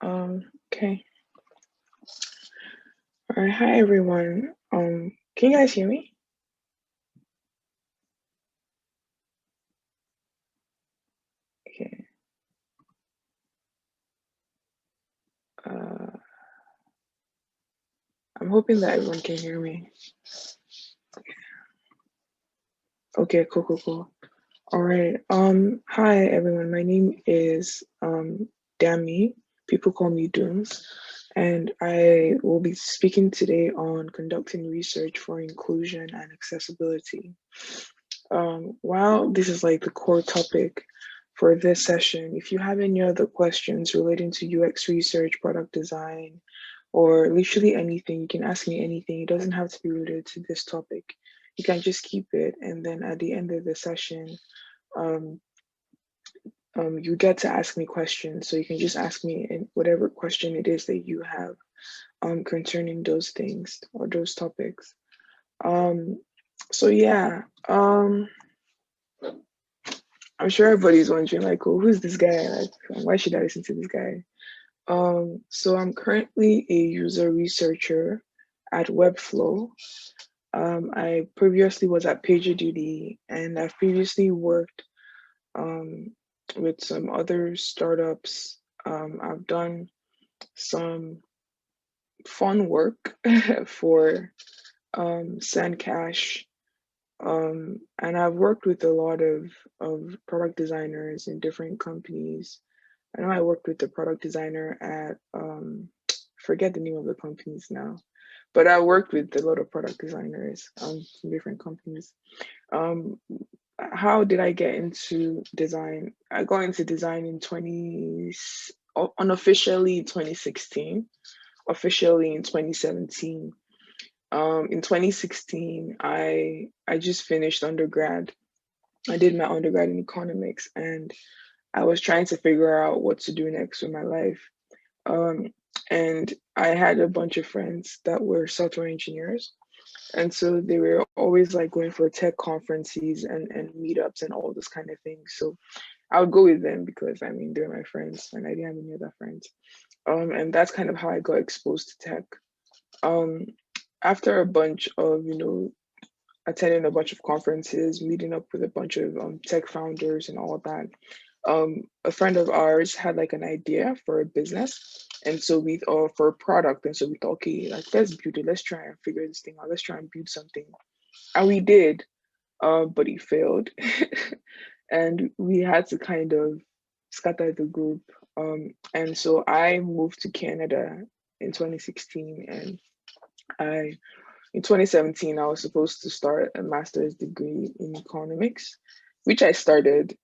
Okay. All right. Hi, everyone. Can you guys hear me? Okay. I'm hoping that everyone can hear me. Okay, cool. All right. Hi, everyone. My name is Dami. People call me Dooms. And I will be speaking today on conducting research for inclusion and accessibility. While this is like the core topic for this session, if you have any other questions relating to UX research, product design, or literally anything, you can ask me anything. It doesn't have to be related to this topic. You can just keep it, and then at the end of the session, um, you get to ask me questions. So you can just ask me whatever question it is that you have concerning those things or those topics. So yeah, I'm sure everybody's wondering like, oh, who's this guy? Like, why should I listen to this guy? So I'm currently a user researcher at Webflow. I previously was at PagerDuty, and I've previously worked with some other startups. I've done some fun work for Sandcash, and I've worked with a lot of product designers in different companies. I know I worked with the product designer at forget the name of the companies now, but I worked with a lot of product designers from different companies. Um, how did I get into design? I got into design in unofficially 2016, officially in 2017. In 2016, I just finished undergrad. I did my undergrad in economics, and I was trying to figure out what to do next with my life. Um, and I had a bunch of friends that were software engineers. And so they were always like going for tech conferences and meetups and all those kind of things. So I would go with them because I mean, they're my friends and I didn't have any other friends. And that's kind of how I got exposed to tech. Um, After a bunch of, attending a bunch of conferences, meeting up with a bunch of tech founders and all that, a friend of ours had like an idea for a business, and so we for a product, and so we thought, okay, like let's build it, let's try and figure this thing out, let's try and build something, and we did, but it failed, and we had to kind of scatter the group, and so I moved to Canada in 2016, and I in 2017 I was supposed to start a master's degree in economics, which I started.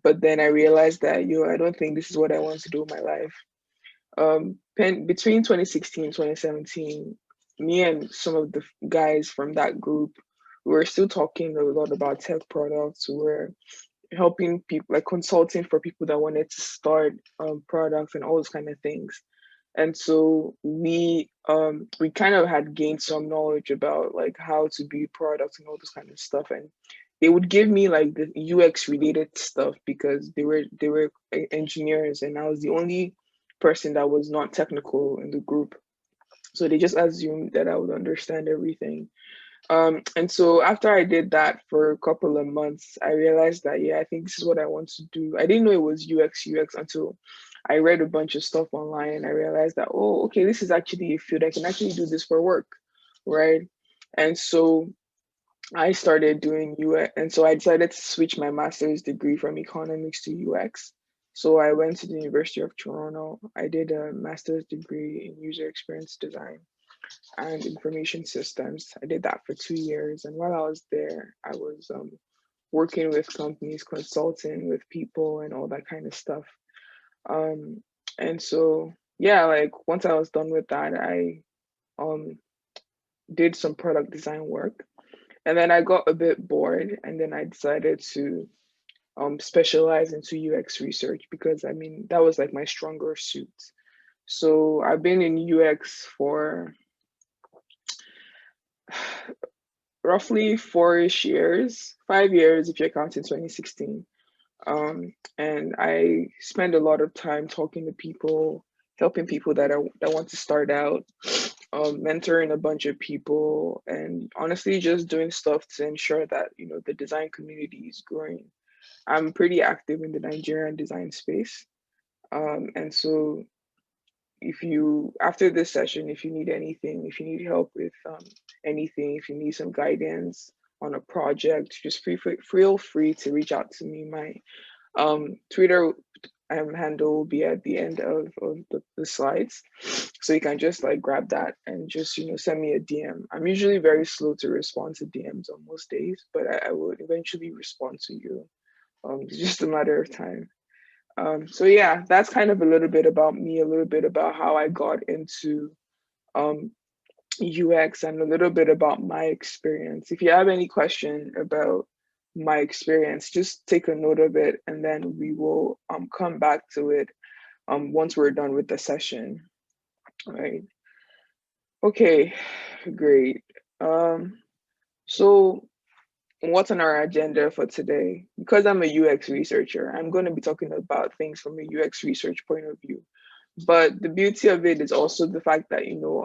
But then I realized that I don't think this is what I want to do with my life. Between 2016 and 2017, me and some of the guys from that group, we were still talking a lot about tech products. We were helping people, like consulting for people that wanted to start products and all those kind of things. And so we kind of had gained some knowledge about like how to build products and all this kind of stuff. And they would give me like the UX related stuff because they were engineers and I was the only person that was not technical in the group. So they just assumed that I would understand everything. And so after I did that for a couple of months, I realized that, yeah, I think this is what I want to do. I didn't know it was UX until I read a bunch of stuff online and I realized that, oh, okay, this is actually a field. I can actually do this for work, right? And so I started doing UX. And so I decided to switch my master's degree from economics to UX. So I went to the University of Toronto. I did a master's degree in user experience design and information systems. I did that for 2 years. And while I was there, I was working with companies, consulting with people, and all that kind of stuff. Um, and so, yeah, like once I was done with that, I um, did some product design work. And then I got a bit bored, and then I decided to specialize into UX research because I mean, that was like my stronger suit. So I've been in UX for roughly 4-ish years, 5 years if you're counting 2016. And I spend a lot of time talking to people, helping people that want to start out, mentoring a bunch of people, and honestly just doing stuff to ensure that the design community is growing. I'm pretty active in the Nigerian design space, and so if you after this session, if you need anything, if you need help with anything, if you need some guidance on a project, just feel free to reach out to me. My Twitter handle will be at the end of the slides. So you can just like grab that and just, send me a DM. I'm usually very slow to respond to DMs on most days, but I will eventually respond to you. It's just a matter of time. So yeah, that's kind of a little bit about me, a little bit about how I got into UX, and a little bit about my experience. If you have any question about my experience, just take a note of it, and then we will come back to it once we're done with the session. All right. Okay, great. So what's on our agenda for today? Because I'm a UX researcher, I'm going to be talking about things from a UX research point of view. But the beauty of it is also the fact that,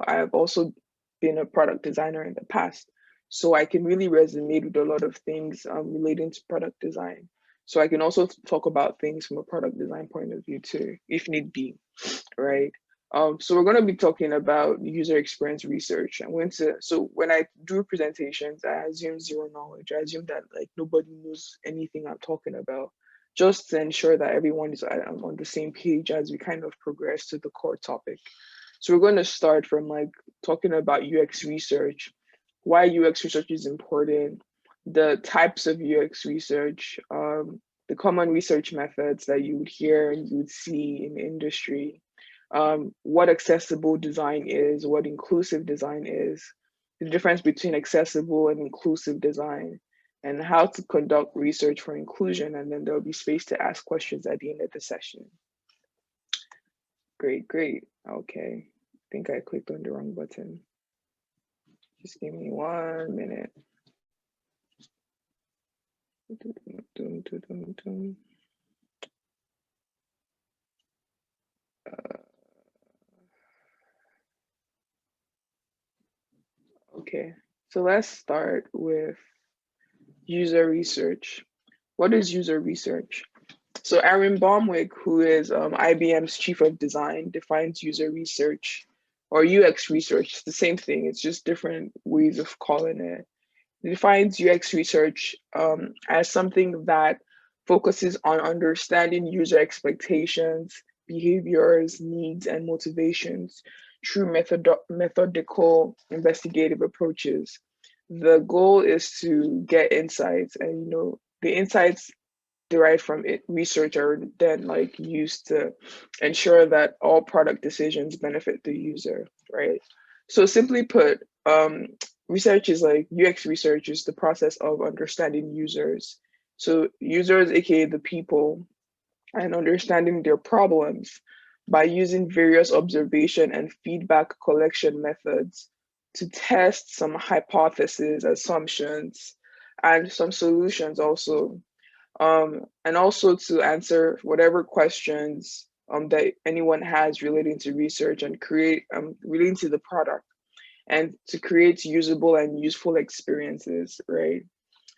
I have also been a product designer in the past. So I can really resonate with a lot of things relating to product design. So I can also talk about things from a product design point of view too, if need be, right? So we're going to be talking about user experience research. So when I do presentations, I assume zero knowledge. I assume that like nobody knows anything I'm talking about, just to ensure that everyone is on the same page as we kind of progress to the core topic. So we're going to start from like talking about UX research, why UX research is important, the types of UX research, the common research methods that you would hear and you would see in the industry, what accessible design is, what inclusive design is, the difference between accessible and inclusive design, and how to conduct research for inclusion. And then there'll be space to ask questions at the end of the session. Great, great. Okay. I think I clicked on the wrong button. Just give me 1 minute. Okay, so let's start with user research. What is user research? So Aaron Baumwick, who is IBM's chief of design, defines user research or UX research. It's the same thing. It's just different ways of calling it. It defines UX research as something that focuses on understanding user expectations, behaviors, needs, and motivations through methodical investigative approaches. The goal is to get insights, and the insights derived from it research are then like used to ensure that all product decisions benefit the user, right? So simply put, research is like UX research is the process of understanding users. So users, aka the people, and understanding their problems by using various observation and feedback collection methods to test some hypotheses, assumptions, and some solutions also, and also to answer whatever questions that anyone has relating to research and create relating to the product, and to create usable and useful experiences, right?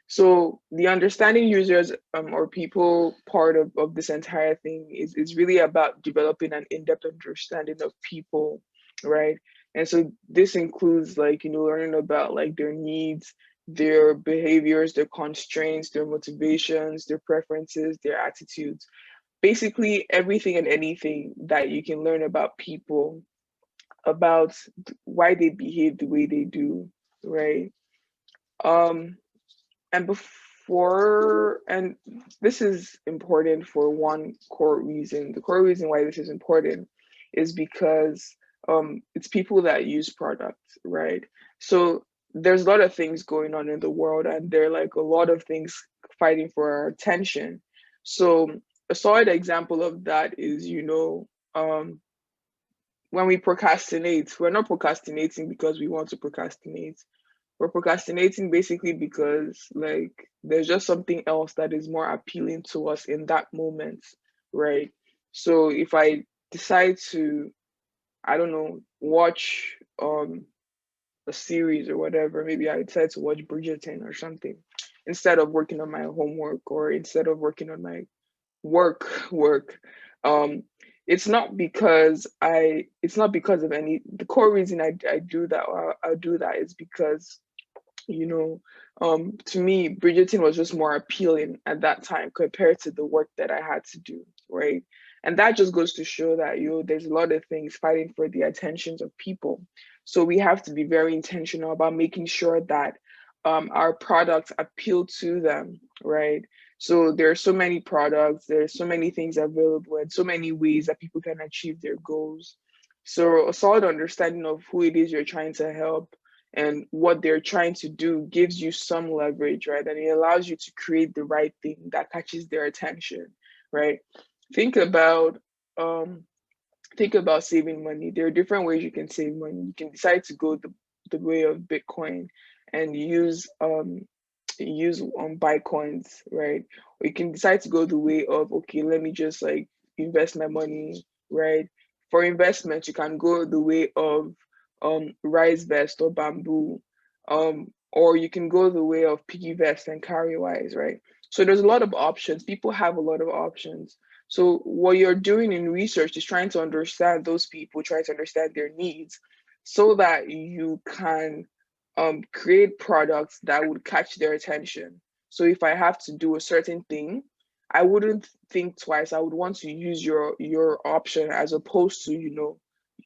So the understanding users or people part of this entire thing is really about developing an in-depth understanding of people, right? And so this includes like, learning about like their needs, their behaviors, their constraints, their motivations, their preferences, their attitudes, basically everything and anything that you can learn about people, about why they behave the way they do, right? Um, and this is important for one core reason. The core reason why this is important is because it's people that use products, right? So there's a lot of things going on in the world, and there are like a lot of things fighting for our attention. So a solid example of that is, when we procrastinate, we're not procrastinating because we want to procrastinate. We're procrastinating basically because like there's just something else that is more appealing to us in that moment, right? So if I decide to I don't know, watch a series or whatever. Maybe I decide to watch Bridgerton or something instead of working on my homework or instead of working on my work. Um, it's not because of any, the core reason I do that, or I do that is because, you know, to me, Bridgerton was just more appealing at that time compared to the work that I had to do, right? And that just goes to show that, there's a lot of things fighting for the attentions of people. So we have to be very intentional about making sure that our products appeal to them, right? So there are so many products, there's so many things available, and so many ways that people can achieve their goals. So a solid understanding of who it is you're trying to help and what they're trying to do gives you some leverage, right? And it allows you to create the right thing that catches their attention, right? Think about um think about saving money. There are different ways you can save money. You can decide to go the way of Bitcoin and use buy coins, right? Or you can decide to go the way of, okay, let me just like invest my money, right? For investment, you can go the way of rice vest or bamboo, or you can go the way of piggy vest and carry wise, right? So there's a lot of options. People have a lot of options. So what you're doing in research is trying to understand those people, trying to understand their needs, so that you can create products that would catch their attention. So if I have to do a certain thing, I wouldn't think twice. I would want to use your option as opposed to,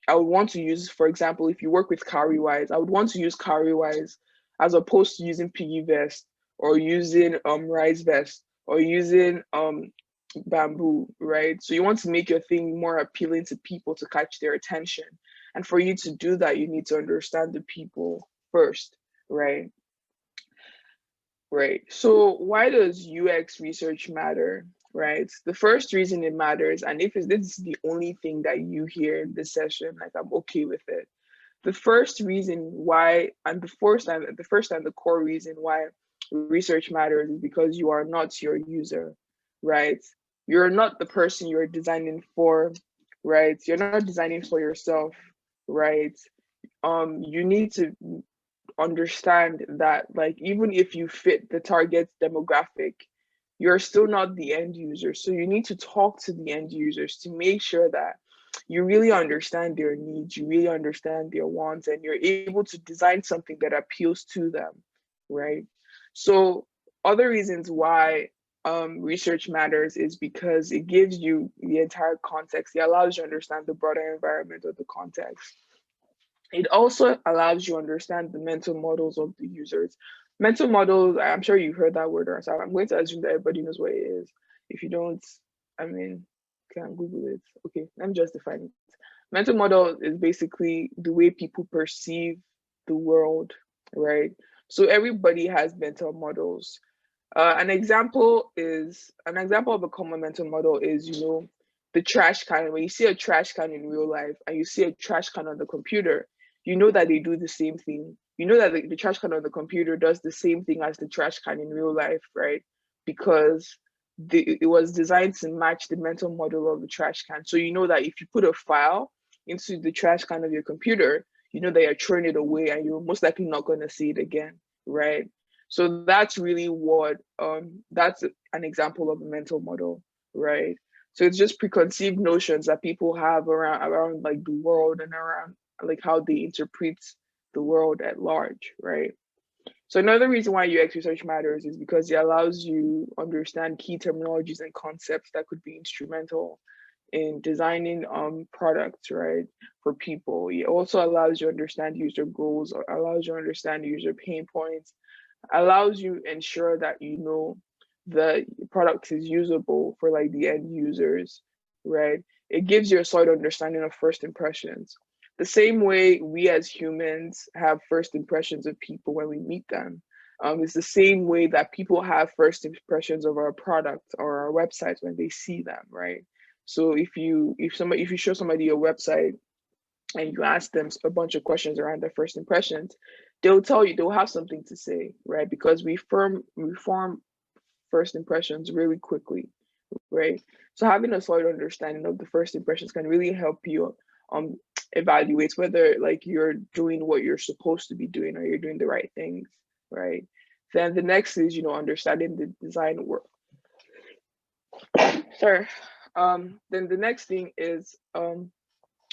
I would want to use, for example, if you work with Cowrywise, I would want to use Cowrywise as opposed to using Piggy Vest or using Rice Vest or using Bamboo, right? So you want to make your thing more appealing to people to catch their attention. And for you to do that, you need to understand the people first, right? Right. So why does UX research matter? Right. The first reason it matters, and if this is the only thing that you hear in this session, like I'm okay with it. The first reason why, and the core reason why research matters is because you are not your user, right? You're not the person you're designing for, right? You're not designing for yourself, right? You need to understand that, like, even if you fit the target demographic, you're still not the end user. So you need to talk to the end users to make sure that you really understand their needs, you really understand their wants, and you're able to design something that appeals to them, right? So other reasons why research matters is because it gives you the entire context. It allows you to understand the broader environment of the context. It also allows you to understand the mental models of the users. Mental models, I'm sure you've heard that word, or so I'm going to assume that everybody knows what it is. If you don't, I mean, you can Google it. Okay, let me just define it. Mental model is basically the way people perceive the world, right? So everybody has mental models. An example of a common mental model is, the trash can. When you see a trash can in real life and you see a trash can on the computer, you know that they do the same thing. You know that the trash can on the computer does the same thing as the trash can in real life, right? Because it was designed to match the mental model of the trash can. So you know that if you put a file into the trash can of your computer, you know that you're throwing it away and you're most likely not going to see it again, right? So that's really what that's an example of a mental model, right? So it's just preconceived notions that people have around like the world and around like how they interpret the world at large, right? So another reason why UX research matters is because it allows you understand key terminologies and concepts that could be instrumental in designing products, right, for people. It also allows you to understand user goals, or allows you to understand user pain points, allows you ensure that the product is usable for like the end users, right? It gives you a sort of understanding of first impressions. The same way we as humans have first impressions of people when we meet them. It's the same way that people have first impressions of our product or our websites when they see them, right? So if you show somebody your website and you ask them a bunch of questions around their first impressions, they'll have something to say, right? Because we form first impressions really quickly, right? So having a solid understanding of the first impressions can really help you evaluate whether like you're doing what you're supposed to be doing or you're doing the right things, right? Then the next is, understanding the design work. Sorry. Then the next thing is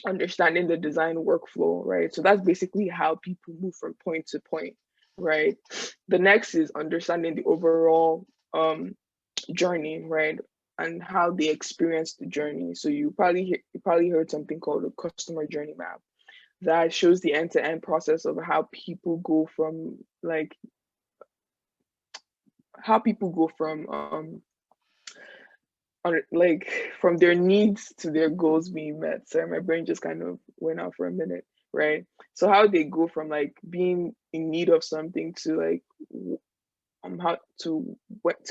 understanding the design workflow, right? So that's basically how people move from point to point, right? The next is understanding the overall journey, right? And how they experience the journey. So you probably heard something called a customer journey map that shows the end-to-end process of how people go from from their needs to their goals being met. Sorry, my brain just kind of went out for a minute, right? So how they go from like being in need of something to like how to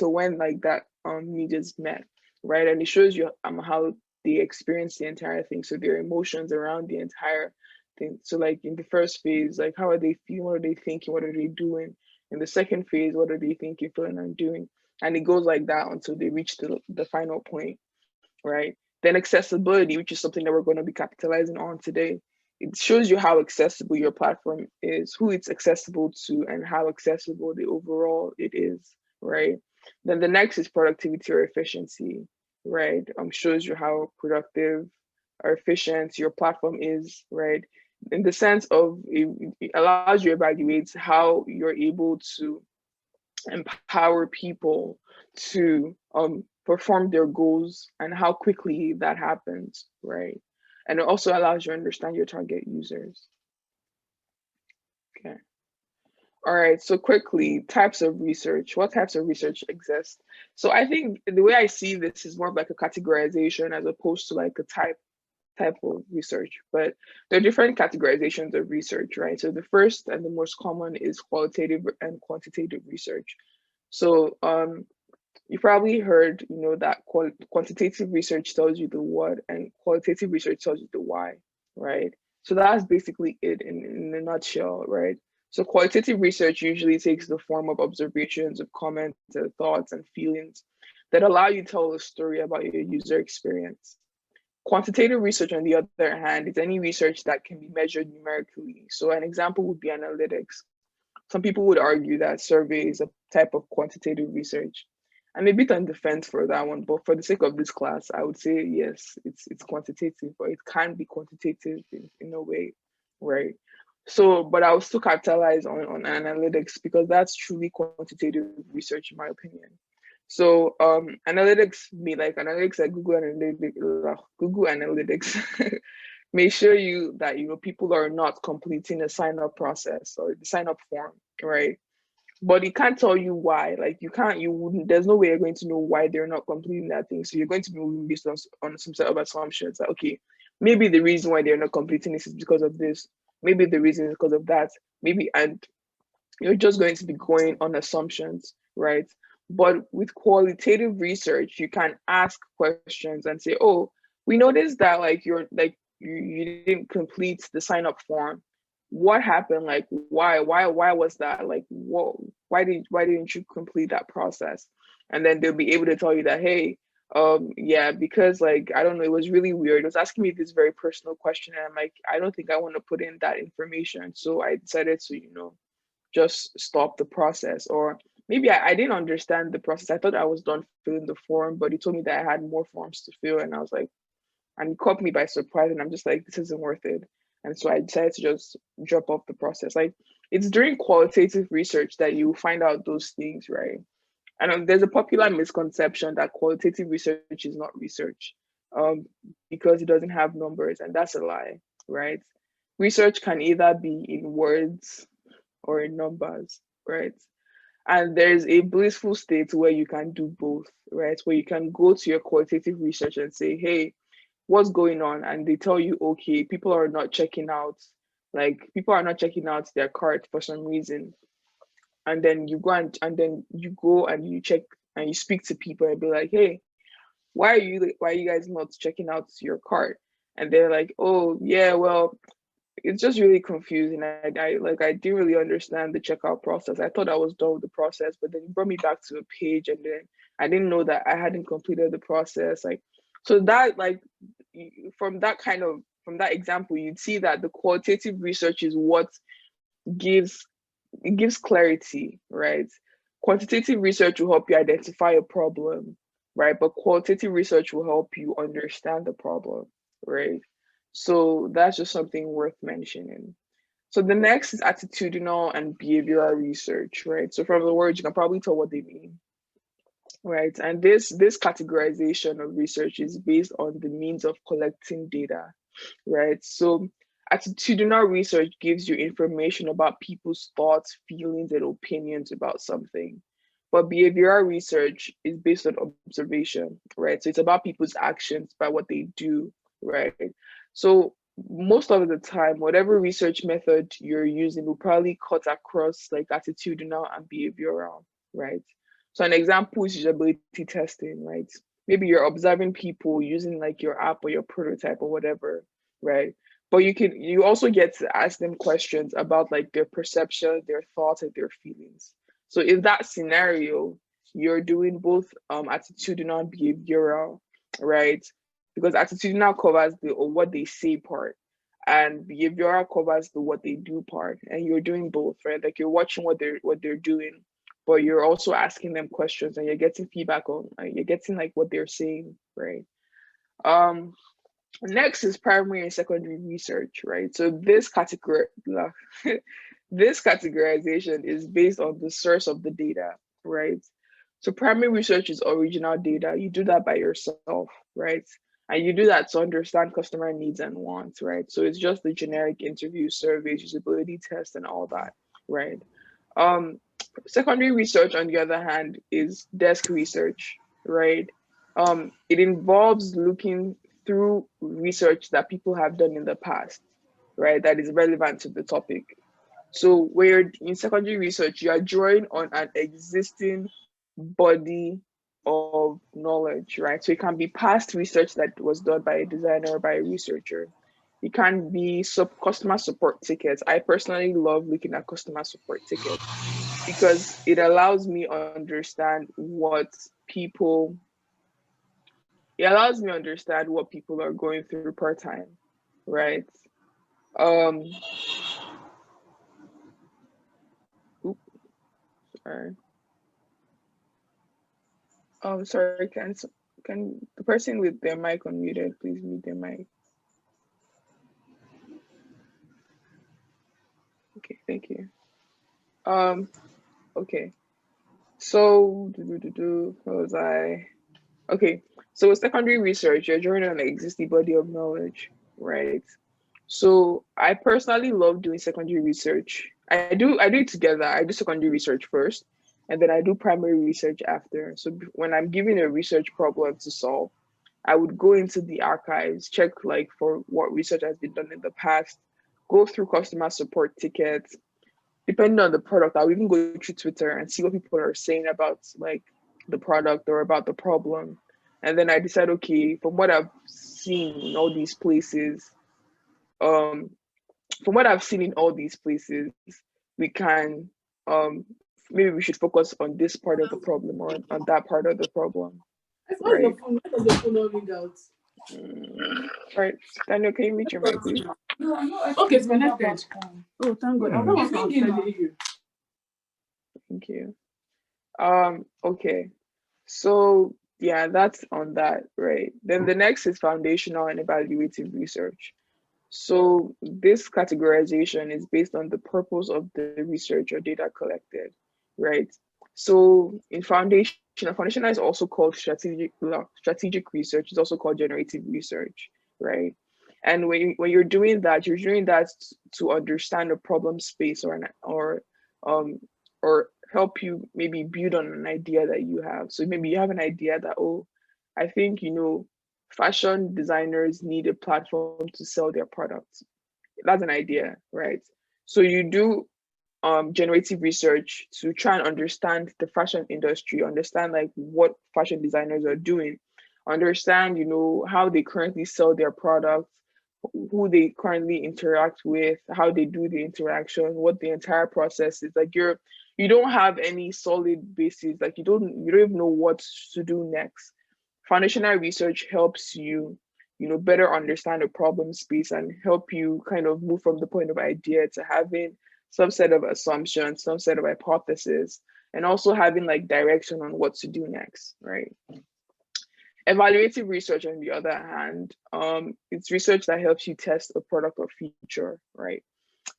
when like that need is met, right? And it shows you how they experience the entire thing. So their emotions around the entire thing. So like in the first phase, like how are they feeling? What are they thinking? What are they doing? In the second phase, what are they thinking, feeling, and doing? And it goes like that until they reach the final point, right? Then accessibility, which is something that we're going to be capitalizing on today. It shows you how accessible your platform is, who it's accessible to, and how accessible the overall it is, right? Then the next is productivity or efficiency, right? Shows you how productive or efficient your platform is, right? In the sense of it allows you to evaluate how you're able to empower people to perform their goals and how quickly that happens, right? And it also allows you to understand your target users. Okay. All right, so quickly, types of research. What types of research exist? So I think the way I see this is more of like a categorization as opposed to like a type of research, but there are different categorizations of research, right? So the first and the most common is qualitative and quantitative research. So you probably heard, that quantitative research tells you the what and qualitative research tells you the why, right? So that's basically it in a nutshell, right? So qualitative research usually takes the form of observations, of comments, and thoughts and feelings that allow you to tell a story about your user experience. Quantitative research, on the other hand, is any research that can be measured numerically. So an example would be analytics. Some people would argue that survey is a type of quantitative research. I'm a bit on the fence for that one, but for the sake of this class, I would say yes, it's quantitative, but it can be quantitative in a way, right? So, but I will still capitalize on analytics because that's truly quantitative research, in my opinion. So, analytics like Google Analytics may show you that people are not completing a sign up process or the sign up form, right? But it can't tell you why. Like you wouldn't. There's no way you're going to know why they're not completing that thing. So you're going to be moving based on some sort of assumptions. Like, okay, maybe the reason why they're not completing this is because of this. Maybe the reason is because of that. Maybe, and you're just going to be going on assumptions, right? But with qualitative research, you can ask questions and say, oh, we noticed that like you didn't complete the sign up form. What happened? Like why was that? Like why didn't you complete that process? And then they'll be able to tell you that, hey, yeah, because like I don't know, it was really weird. It was asking me this very personal question, and I'm like, I don't think I want to put in that information. So I decided to, just stop the process. Or maybe I didn't understand the process. I thought I was done filling the form, but he told me that I had more forms to fill. And I was like, and it caught me by surprise. And I'm just like, this isn't worth it. And so I decided to just drop off the process. Like it's during qualitative research that you find out those things, right? And there's a popular misconception that qualitative research is not research because it doesn't have numbers. And that's a lie, right? Research can either be in words or in numbers, right? And there's a blissful state where you can do both, right? Where you can go to your qualitative research and say, hey, what's going on? And they tell you, okay, people are not checking out, their cart for some reason. And then you go and you check and you speak to people and be like, hey, why are you guys not checking out your cart? And they're like, oh yeah, well, it's just really confusing. I didn't really understand the checkout process. I thought I was done with the process, but then you brought me back to a page and then I didn't know that I hadn't completed the process. Like, so that like from from that example, you'd see that the qualitative research is what gives clarity, right? Quantitative research will help you identify a problem, right? But qualitative research will help you understand the problem, right? So that's just something worth mentioning. So the next is attitudinal and behavioral research, right? So from the words, you can probably tell what they mean, right? And this categorization of research is based on the means of collecting data, right? So attitudinal research gives you information about people's thoughts, feelings, and opinions about something. But behavioral research is based on observation, right? So it's about people's actions by what they do, right? So most of the time, whatever research method you're using will probably cut across like attitudinal and behavioral, right? So an example is usability testing, right? Maybe you're observing people using like your app or your prototype or whatever, right? But you also get to ask them questions about like their perception, their thoughts, and their feelings. So in that scenario, you're doing both attitudinal and behavioral, right? Because attitudinal covers the or what they say part, and behavioral covers the what they do part, and you're doing both, right? Like you're watching what they're doing, but you're also asking them questions, and you're getting feedback on, you're getting like what they're saying, right? Next is primary and secondary research, right? So this this categorization is based on the source of the data, right? So primary research is original data. You do that by yourself, right? And you do that to understand customer needs and wants, right? So it's just the generic interview surveys, usability tests, and all that, right? Secondary research, on the other hand, is desk research, right? It involves looking through research that people have done in the past, right? That is relevant to the topic. So where in secondary research, you are drawing on an existing body of knowledge, right? So it can be past research that was done by a designer or by a researcher. It can be customer support tickets. I personally love looking at customer support tickets because it allows me understand what people it allows me understand what people are going through per time, right? Um, oops, sorry. Sorry. Can the person with their mic unmuted please mute their mic? Okay, thank you. Okay. So, what was I? Okay, so with secondary research, you're drawing on an existing body of knowledge, right? So I personally love doing secondary research. I do it together. I do secondary research first, and then I do primary research after. So when I'm given a research problem to solve, I would go into the archives, check like for what research has been done in the past, go through customer support tickets. Depending on the product, I'll even go through Twitter and see what people are saying about like the product or about the problem. And then I decide, okay, from what I've seen in all these places, um, we can maybe we should focus on this part of the problem or on that part of the problem. Right. Does the phone not ring out? Right. Daniel, can you mute your mic, please? Okay, it's connected. Oh, thank God. I was telling you. Thank you. Okay. So yeah, that's on that, right? Then the next is foundational and evaluative research. So this categorization is based on the purpose of the research or data collected, right? So in foundational is also called strategic research. It's also called generative research, right? And when you're doing that, to understand a problem space um or help you maybe build on an idea that you have. So maybe you have an idea that, oh, I think fashion designers need a platform to sell their products. That's an idea, right? So you do generative research to try and understand the fashion industry, understand like what fashion designers are doing, understand, how they currently sell their products, who they currently interact with, how they do the interaction, what the entire process is. Like you don't have any solid basis, like you don't even know what to do next. Foundational research helps you better understand the problem space and help you kind of move from the point of idea to having some set of assumptions, some set of hypothesis, and also having like direction on what to do next, right? Evaluative research, on the other hand, it's research that helps you test a product or feature, right?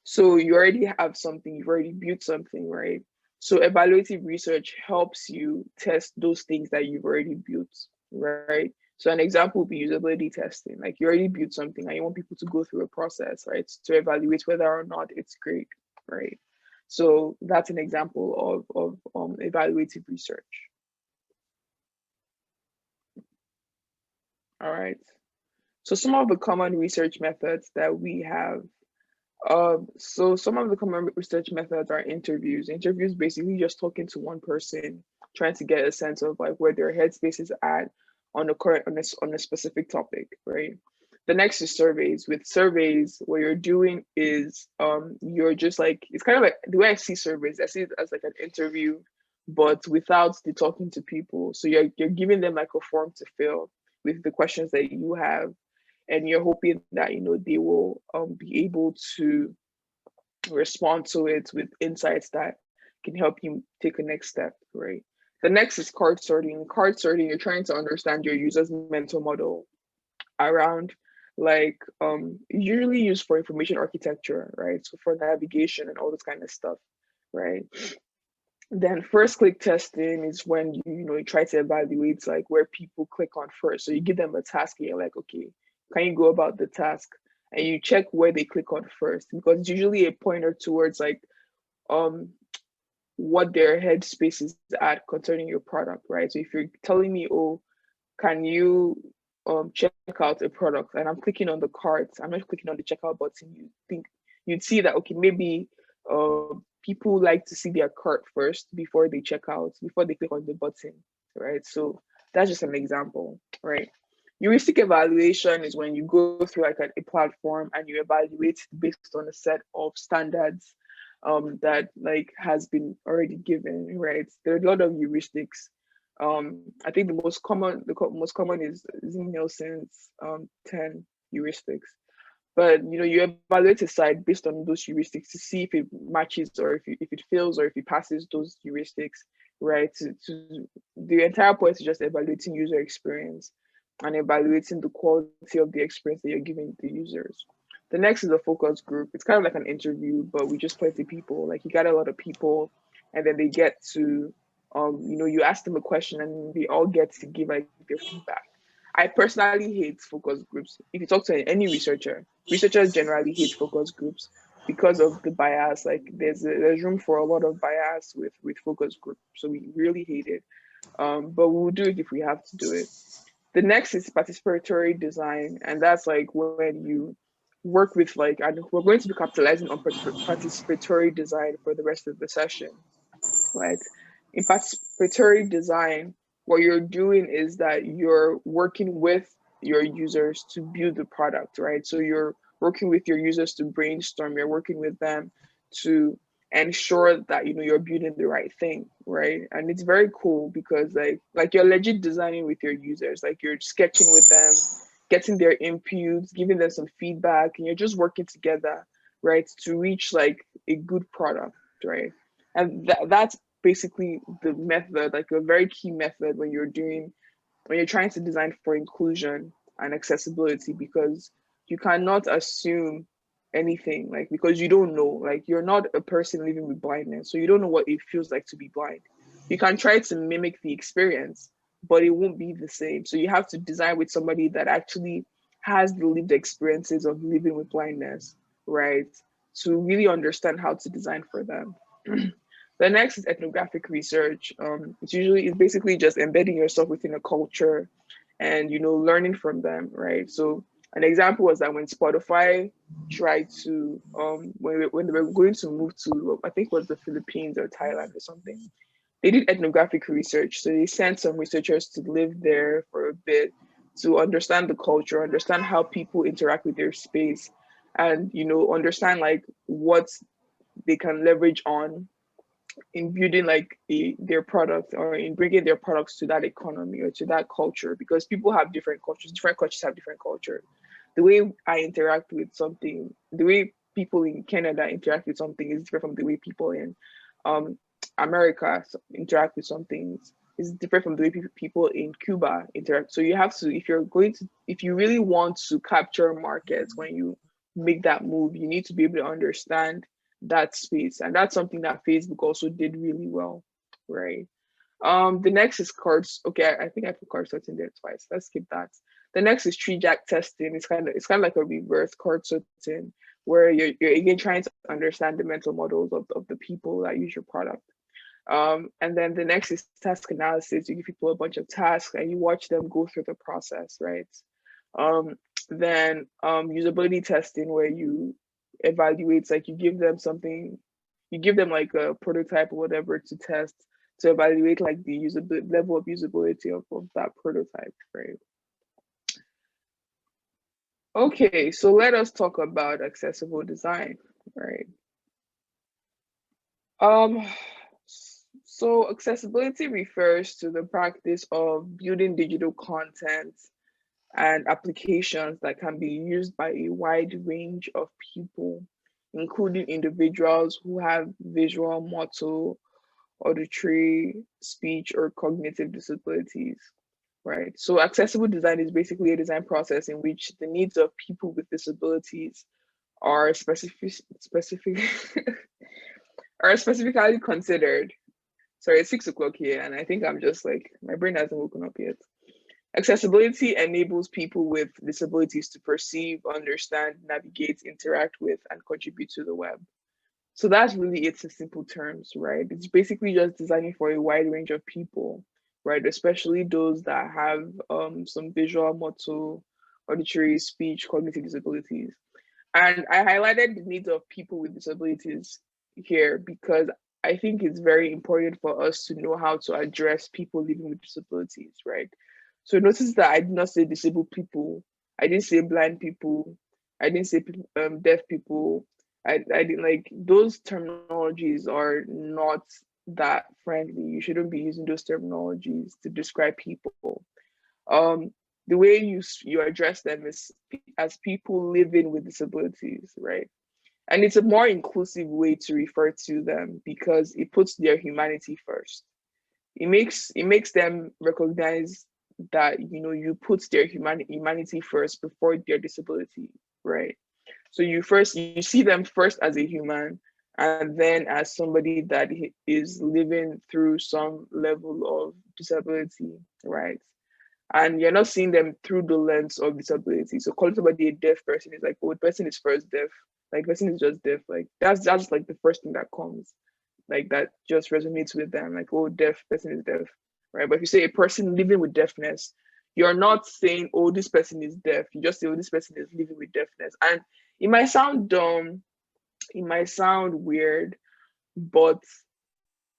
So you already have something, you've already built something, right? So evaluative research helps you test those things that you've already built, right? So an example would be usability testing. Like you already built something and you want people to go through a process, right? To evaluate whether or not it's great, right? So that's an example of evaluative research. All right. So some of the common research methods that we have. So some of the common research methods are interviews. Interviews basically just talking to one person, trying to get a sense of like where their headspace is at on a current on a specific topic, right? The next is surveys. With surveys, what you're doing is you're just like, it's kind of like the way I see surveys, I see it as like an interview, but without the talking to people. So you're giving them like a form to fill with the questions that you have, and you're hoping that they will be able to respond to it with insights that can help you take a next step, right? The next is card sorting. Card sorting, you're trying to understand your user's mental model around like usually used for information architecture, right? So for navigation and all this kind of stuff, right? Then first click testing is when you try to evaluate like where people click on first. So you give them a task and you're like, okay, can you go about the task? And you check where they click on first, because it's usually a pointer towards like what their headspace is at concerning your product, right? So if you're telling me, oh, can you check out a product, and I'm clicking on the cart, I'm not clicking on the checkout button, you'd see that okay, maybe people like to see their cart first before they check out, before they click on the button, right? So that's just an example, right? Heuristic evaluation is when you go through like a platform and you evaluate based on a set of standards that like has been already given, right? There are a lot of heuristics. I think the most common is Nielsen's 10 heuristics. But you evaluate a site based on those heuristics to see if it matches or if it fails or if it passes those heuristics, right? The entire point is just evaluating user experience and evaluating the quality of the experience that you're giving the users. The next is a focus group. It's kind of like an interview, but we just plenty people. Like you got a lot of people, and then they get to, you ask them a question, and they all get to give like their feedback. I personally hate focus groups. If you talk to any researcher, researchers generally hate focus groups because of the bias. Like there's room for a lot of bias with focus groups, so we really hate it. But we'll do it if we have to do it. The next is participatory design, and that's like when you work with like, and we're going to be capitalizing on participatory design for the rest of the session, right? In participatory design, what you're doing is that you're working with your users to build the product, right? So you're working with your users to brainstorm, you're working with them to ensure that you're building the right thing, right? And it's very cool because like you're legit designing with your users, like you're sketching with them, getting their inputs, giving them some feedback, and you're just working together, right, to reach like a good product, right? And that's basically the method, like a very key method when you're trying to design for inclusion and accessibility, because you cannot assume anything, like because you don't know, like you're not a person living with blindness, so you don't know what it feels like to be blind. You can try to mimic the experience, but it won't be the same. So you have to design with somebody that actually has the lived experiences of living with blindness, right, to really understand how to design for them. The next is ethnographic research. It's basically just embedding yourself within a culture and learning from them, right? So an example was that when Spotify tried to when they were going to move to, I think it was the Philippines or Thailand or something, they did ethnographic research. So they sent some researchers to live there for a bit to understand the culture, understand how people interact with their space, and understand like what they can leverage on in building like their product, or in bringing their products to that economy or to that culture, because people have different cultures. Different cultures have different culture. The way I interact with something, the way people in Canada interact with something is different from the way people in um, America interact with some things. Is different from the way people in Cuba interact. So you have to, if you really want to capture markets when you make that move, you need to be able to understand that space. And that's something that Facebook also did really well, right? The next is cards. Okay, I think I put card sorting there twice. Let's skip that. The next is tree jack testing. It's kind of like a reverse card sorting, where you're again trying to understand the mental models of the people that use your product. And then the next is task analysis. You give people a bunch of tasks and you watch them go through the process, right? Um, then usability testing, where you evaluate, like you give them something, you give them like a prototype or whatever to test, to evaluate like the usability level of usability of that prototype, right? Okay, so let us talk about accessible design, right? Um, so accessibility refers to the practice of building digital content and applications that can be used by a wide range of people, including individuals who have visual, motor, auditory, speech, or cognitive disabilities, right? So accessible design is basically a design process in which the needs of people with disabilities are specific are specifically considered. Sorry, it's 6 o'clock here, and I think I'm just like, my brain hasn't woken up yet. Accessibility enables people with disabilities to perceive, understand, navigate, interact with, and contribute to the web. So that's really it in simple terms, right? It's basically just designing for a wide range of people, right? Especially those that have some visual, motor, auditory, speech, cognitive disabilities. And I highlighted the needs of people with disabilities here because I think it's very important for us to know how to address people living with disabilities, right? So notice that I did not say disabled people, I didn't say blind people, I didn't say deaf people. I didn't like those terminologies are not that friendly. You shouldn't be using those terminologies to describe people. Um, the way you address them is as people living with disabilities, right? And it's a more inclusive way to refer to them because it puts their humanity first. It makes them recognize that you put their humanity first before their disability, right? So you see them first as a human, and then as somebody that is living through some level of disability, right? And you're not seeing them through the lens of disability. So calling somebody a deaf person is like, oh, the person is first deaf. Like, person is just deaf. Like, that's like the first thing that comes, like that just resonates with them. Like, oh, deaf person is deaf, right? But if you say a person living with deafness, you're not saying, oh, this person is deaf. You just say, oh, this person is living with deafness. And it might sound dumb, it might sound weird, but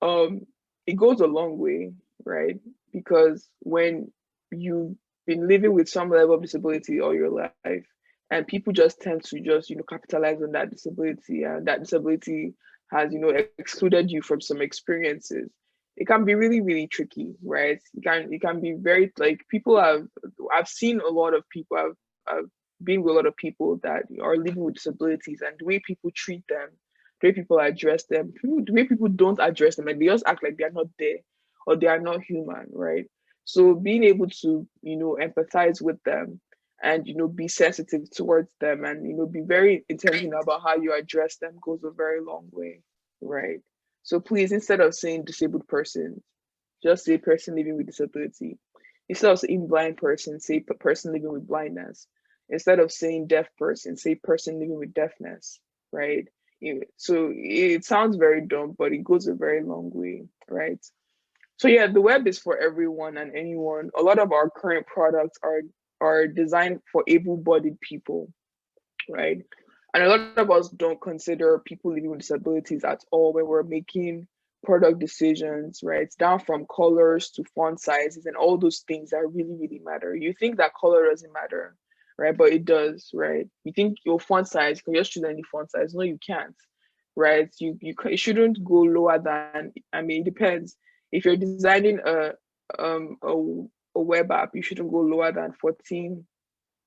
um it goes a long way, right? Because when you've been living with some level of disability all your life, and people just tend to just capitalize on that disability, and that disability has excluded you from some experiences, it can be really really tricky, right? It can be very, like, I've seen a lot of people, I've been with a lot of people that are living with disabilities, and the way people treat them, the way people address them, the way people don't address them, and they just act like they're not there or they are not human, right? So being able to, empathize with them and, be sensitive towards them and, be very intentional about how you address them goes a very long way, right? So please, instead of saying disabled person, just say person living with disability. Instead of saying blind person, say person living with blindness. Instead of saying deaf person, say person living with deafness, right? So it sounds very dumb, but it goes a very long way, right? So yeah, the web is for everyone and anyone. A lot of our current products are designed for able-bodied people, right? And a lot of us don't consider people living with disabilities at all when we're making product decisions, right? Down from colors to font sizes and all those things that really, really matter. You think that color doesn't matter, right? But it does, right? You think your font size, you can just choose any font size. No, you can't. right? You shouldn't go lower than, I mean, it depends. If you're designing a web app, you shouldn't go lower than 14.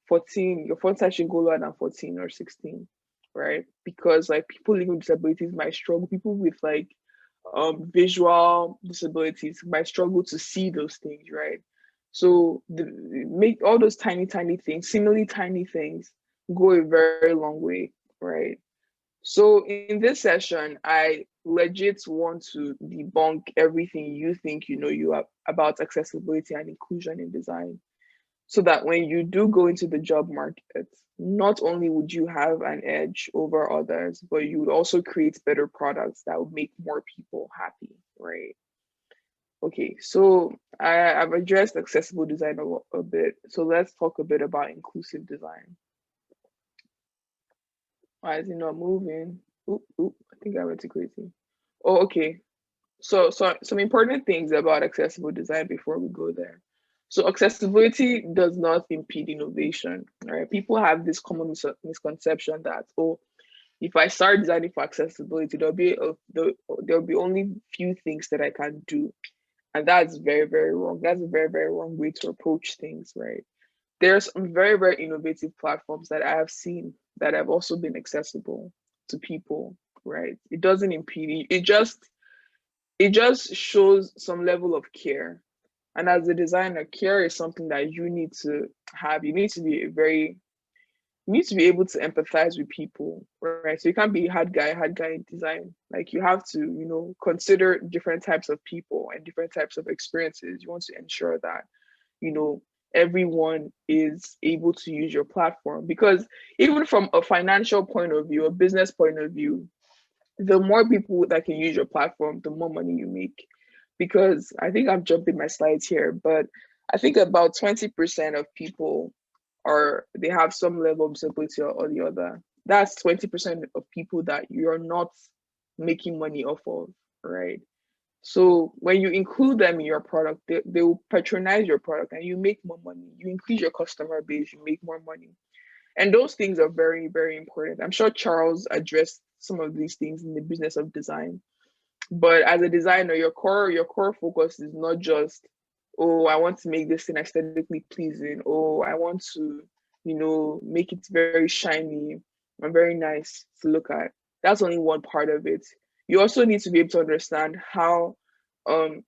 Your font size should go lower than 14 or 16, right? Because like people living with disabilities might struggle. People with like visual disabilities might struggle to see those things, right? So make all those tiny things, seemingly tiny things, go a very long way, right? So in this session, I legit want to debunk everything you think you know you have about accessibility and inclusion in design, so that when you do go into the job market, not only would you have an edge over others, but you would also create better products that would make more people happy, right? Okay, so I've addressed accessible design a bit. So let's talk a bit about inclusive design. Why is it not moving? Oop, I think I went too crazy. Oh, okay. So some important things about accessible design before we go there. So accessibility does not impede innovation, right? People have this common misconception that, oh, if I start designing for accessibility, there'll be only few things that I can do, and that's very wrong. That's a very wrong way to approach things, right? There's some very innovative platforms that I have seen that have also been accessible to people, right? It doesn't impede it just shows some level of care. And as a designer, care is something that you need to have. You need to be able to empathize with people, right? So you can't be hard guy in design. Like you have to, consider different types of people and different types of experiences. You want to ensure that, you know, everyone is able to use your platform. Because even from a financial point of view, a business point of view, the more people that can use your platform, the more money you make. Because I think I'm jumping my slides here, but I think about 20% of people they have some level of disability or the other. That's 20% of people that you're not making money off of, right? So when you include them in your product, they will patronize your product and you make more money. You increase your customer base, you make more money. And those things are very important. I'm sure Charles addressed some of these things in the business of design. But as a designer, your core focus is not just, oh, I want to make this thing aesthetically pleasing. Oh, I want to, make it very shiny and very nice to look at. That's only one part of it. You also need to be able to understand how um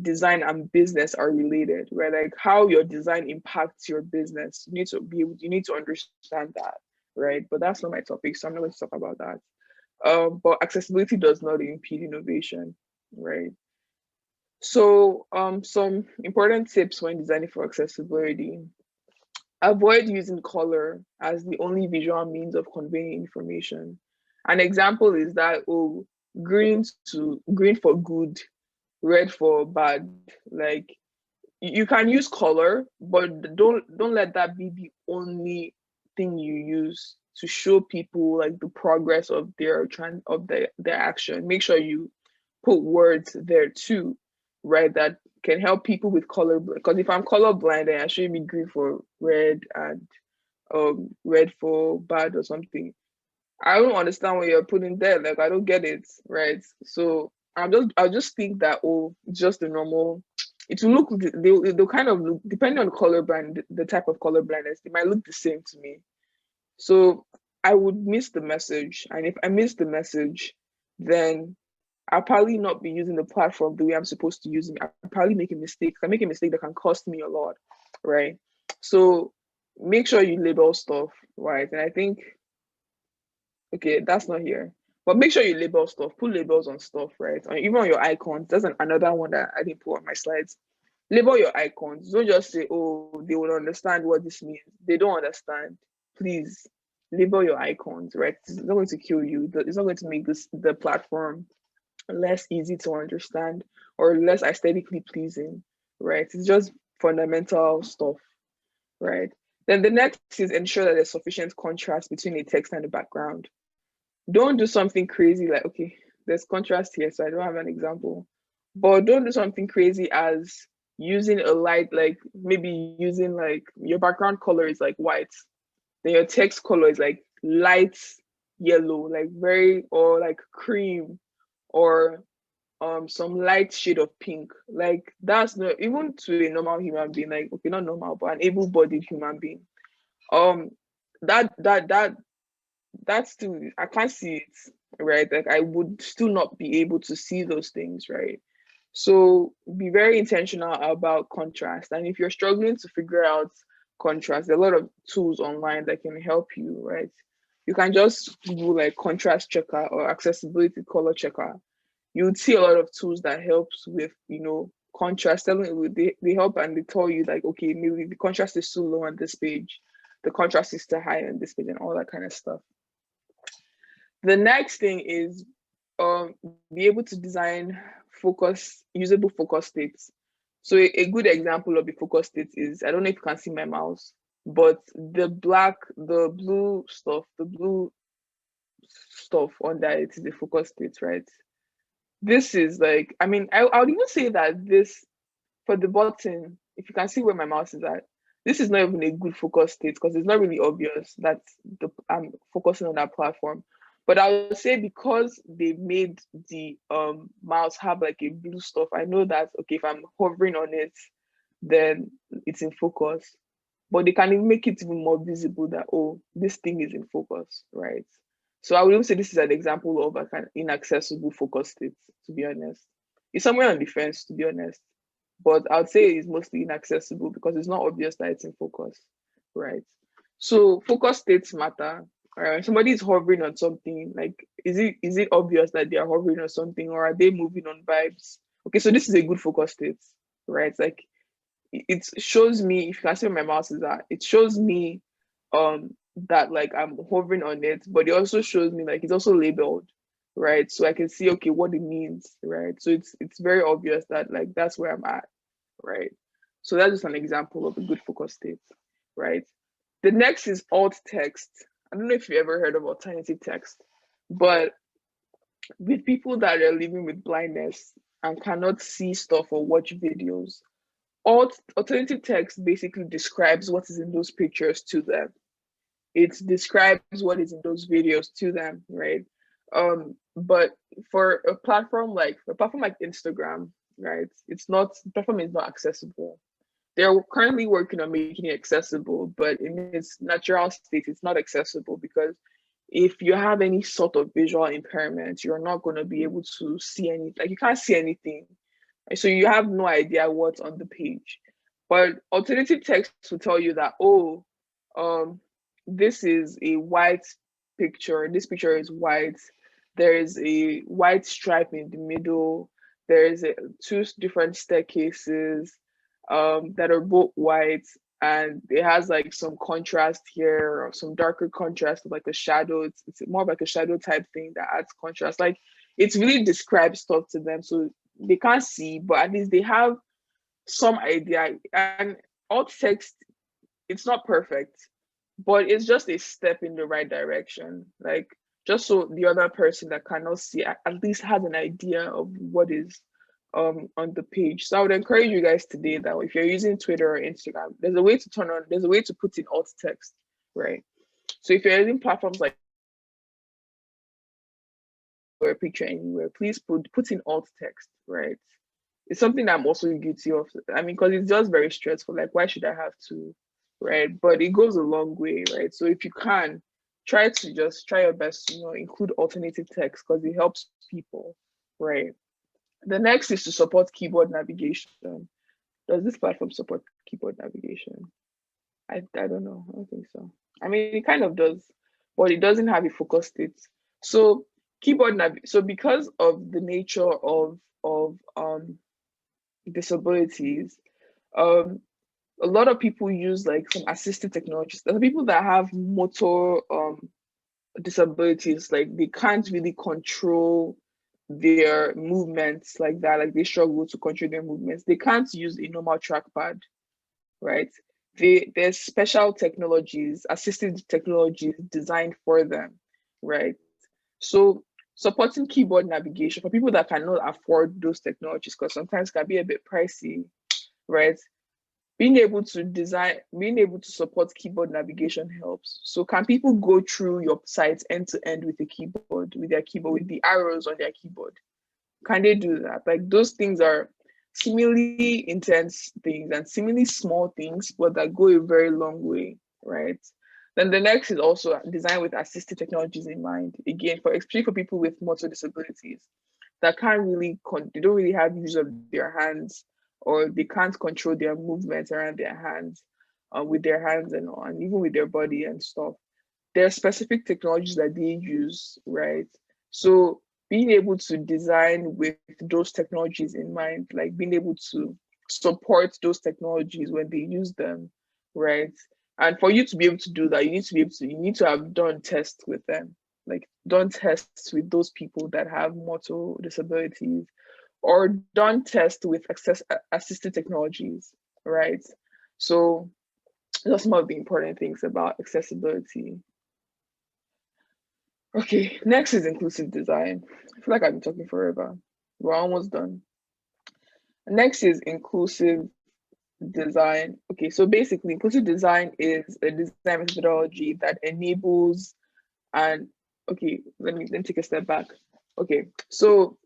design and business are related, right? Like how your design impacts your business. You need to understand that, right? But that's not my topic, so I'm not going to talk about that. But accessibility does not impede innovation, right? So, some important tips when designing for accessibility: avoid using color as the only visual means of conveying information. An example is that, oh, green for good, red for bad. Like you can use color, but don't let that be the only thing you use to show people like the progress of their action. Make sure you put words there too, right? That can help people with color. Because if I'm colorblind, then I should be green for red and red for bad or something. I don't understand what you're putting there. Like I don't get it, right? So I just think that, oh, just the normal. It will look they'll kind of look, depending on color blind, the type of color blindness, they might look the same to me. So I would miss the message, and if I miss the message, then I'll probably not be using the platform the way I'm supposed to use it. I'll probably make a mistake. I make a mistake that can cost me a lot, right? So make sure you label stuff, right? And I think, okay, that's not here. But make sure you label stuff. Put labels on stuff, right? Or even on your icons. That's another one that I didn't put on my slides. Label your icons. Don't just say, oh, they will understand what this means. They don't understand. Please label your icons, right? It's not going to kill you. It's not going to make the platform less easy to understand or less aesthetically pleasing, right? It's just fundamental stuff, right? Then the next is ensure that there's sufficient contrast between the text and the background. Don't do something crazy like, okay, there's contrast here, so I don't have an example. But don't do something crazy as using a light, like maybe using like your background color is like white, then your text color is like light, yellow, like very, or like cream, or some light shade of pink. Like that's not even to a normal human being, like okay, not normal, but an able-bodied human being. Um that's still, I can't see it, right? Like I would still not be able to see those things, right? So be very intentional about contrast. And if you're struggling to figure out contrast, there are a lot of tools online that can help you, right? You can just Google like contrast checker or accessibility color checker. You would see a lot of tools that helps with, contrast. They help, and they tell you like, okay, maybe the contrast is too low on this page, the contrast is too high on this page, and all that kind of stuff. The next thing is be able to design usable focus states. So a good example of a focus state is, I don't know if you can see my mouse, but the blue stuff under it is a focus state, right? This is like, I mean, I would even say that this, for the button, if you can see where my mouse is at, this is not even a good focus state because it's not really obvious that I'm focusing on that platform. But I would say because they made the mouse have like a blue stuff, I know that okay, if I'm hovering on it, then it's in focus. But they can even make it even more visible that, oh, this thing is in focus, right? So I would even say this is an example of a kind of inaccessible focus state, to be honest. It's somewhere on the fence, to be honest. But I would say it's mostly inaccessible because it's not obvious that it's in focus, right? So focus states matter. When somebody is hovering on something, like is it obvious that they are hovering on something, or are they moving on vibes? Okay, so this is a good focus state, right? Like it shows me, if you can see where my mouse is at, it shows me that like I'm hovering on it, but it also shows me like it's also labeled, right? So I can see okay what it means, right? So it's very obvious that like that's where I'm at, right? So that's just an example of a good focus state, right? The next is alt text. I don't know if you ever heard of alternative text, but with people that are living with blindness and cannot see stuff or watch videos, alternative text basically describes what is in those pictures to them. It describes what is in those videos to them, right? But for a platform like Instagram, right? The platform is not accessible. They're currently working on making it accessible, but in its natural state, it's not accessible because if you have any sort of visual impairment, you're not going to be able to see anything. Like you can't see anything. So you have no idea what's on the page. But alternative text will tell you that, oh, um, this is a white picture. This picture is white. There is a white stripe in the middle. There is two different staircases that are both white, and it has like some contrast here, or some darker contrast, like a shadow. It's more like a shadow type thing that adds contrast. Like it's really describes stuff to them, so they can't see, but at least they have some idea. And alt text, it's not perfect, but it's just a step in the right direction. Like just so the other person that cannot see at least has an idea of what is on the page. So I would encourage you guys today that if you're using Twitter or Instagram, there's a way to put in alt text, right? So if you're using platforms like or a picture anywhere, please put in alt text, right? It's something that I'm also guilty of. I mean, because it's just very stressful. Like, why should I have to, right? But it goes a long way, right? So if you can, try your best to include alternative text because it helps people, right? The next is to support keyboard navigation. Does this platform support keyboard navigation? I don't know. I don't think so. I mean, it kind of does, but it doesn't have a focus state. So so because of the nature of disabilities, um a lot of people use like some assistive technologies. There are people that have motor disabilities, like they can't really control their movements like that, like they struggle to control their movements. They can't use a normal trackpad, right? There's special technologies, assistive technologies designed for them, right? So supporting keyboard navigation for people that cannot afford those technologies, because sometimes it can be a bit pricey, right? being able to support keyboard navigation helps. So can people go through your site end to end with a keyboard, with their keyboard, with the arrows on their keyboard? Can they do that? Like, those things are seemingly intense things and seemingly small things, but that go a very long way, right? Then the next is also designed with assistive technologies in mind. Again, especially for people with motor disabilities that can't really, they don't really have use of their hands, or they can't control their movements around their hands, with their hands and even with their body and stuff. There are specific technologies that they use, right? So being able to design with those technologies in mind, like being able to support those technologies when they use them, right? And for you to be able to do that, you need to have done tests with them, like done tests with those people that have motor disabilities, or done tests with assistive technologies, right? So those are some of the important things about accessibility. Okay, next is inclusive design. I feel like I've been talking forever. We're almost done. Next is inclusive design. Okay, so basically, inclusive design is a design methodology that enables and okay, let me take a step back. Okay, so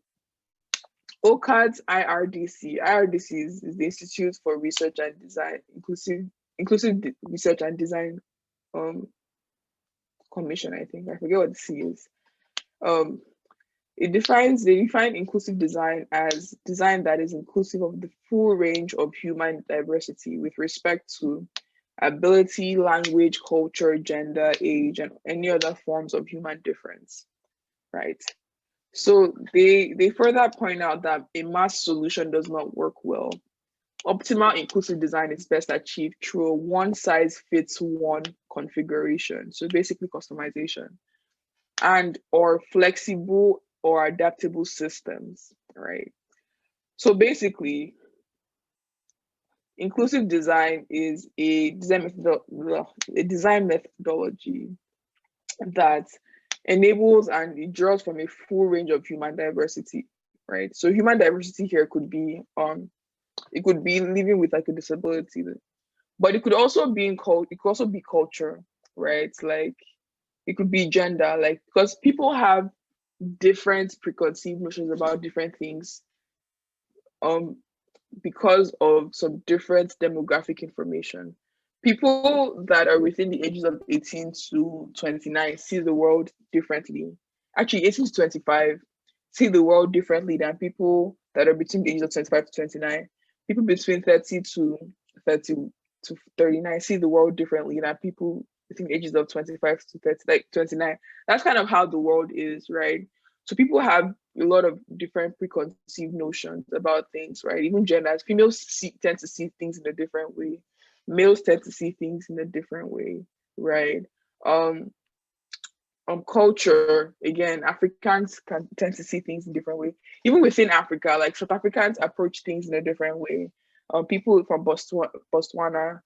OCAD's IRDC is the Institute for Research and Design, Inclusive Research and Design Commission, I think. I forget what the C is. They define inclusive design as design that is inclusive of the full range of human diversity with respect to ability, language, culture, gender, age, and any other forms of human difference, right? So they further point out that a mass solution does not work well. Optimal inclusive design is best achieved through a one-size-fits-one configuration. So basically customization, and or flexible or adaptable systems, right? So basically, inclusive design is a design methodology that enables and it draws from a full range of human diversity, right? So human diversity here could be it could be living with like a disability, but it could also be culture, right? Like it could be gender, like because people have different preconceived notions about different things, um because of some different demographic information. People that are within the ages of 18 to 29 see the world differently. Actually, 18 to 25 see the world differently than people that are between the ages of 25 to 29. People between 30 to 30 to 39 see the world differently than people between the ages of 25 to 30, like 29. That's kind of how the world is, right? So people have a lot of different preconceived notions about things, right? Even genders, tend to see things in a different way. Males tend to see things in a different way, right? Um, Culture, again, Africans can tend to see things in different way. Even within Africa, like South Africans approach things in a different way. People from Botswana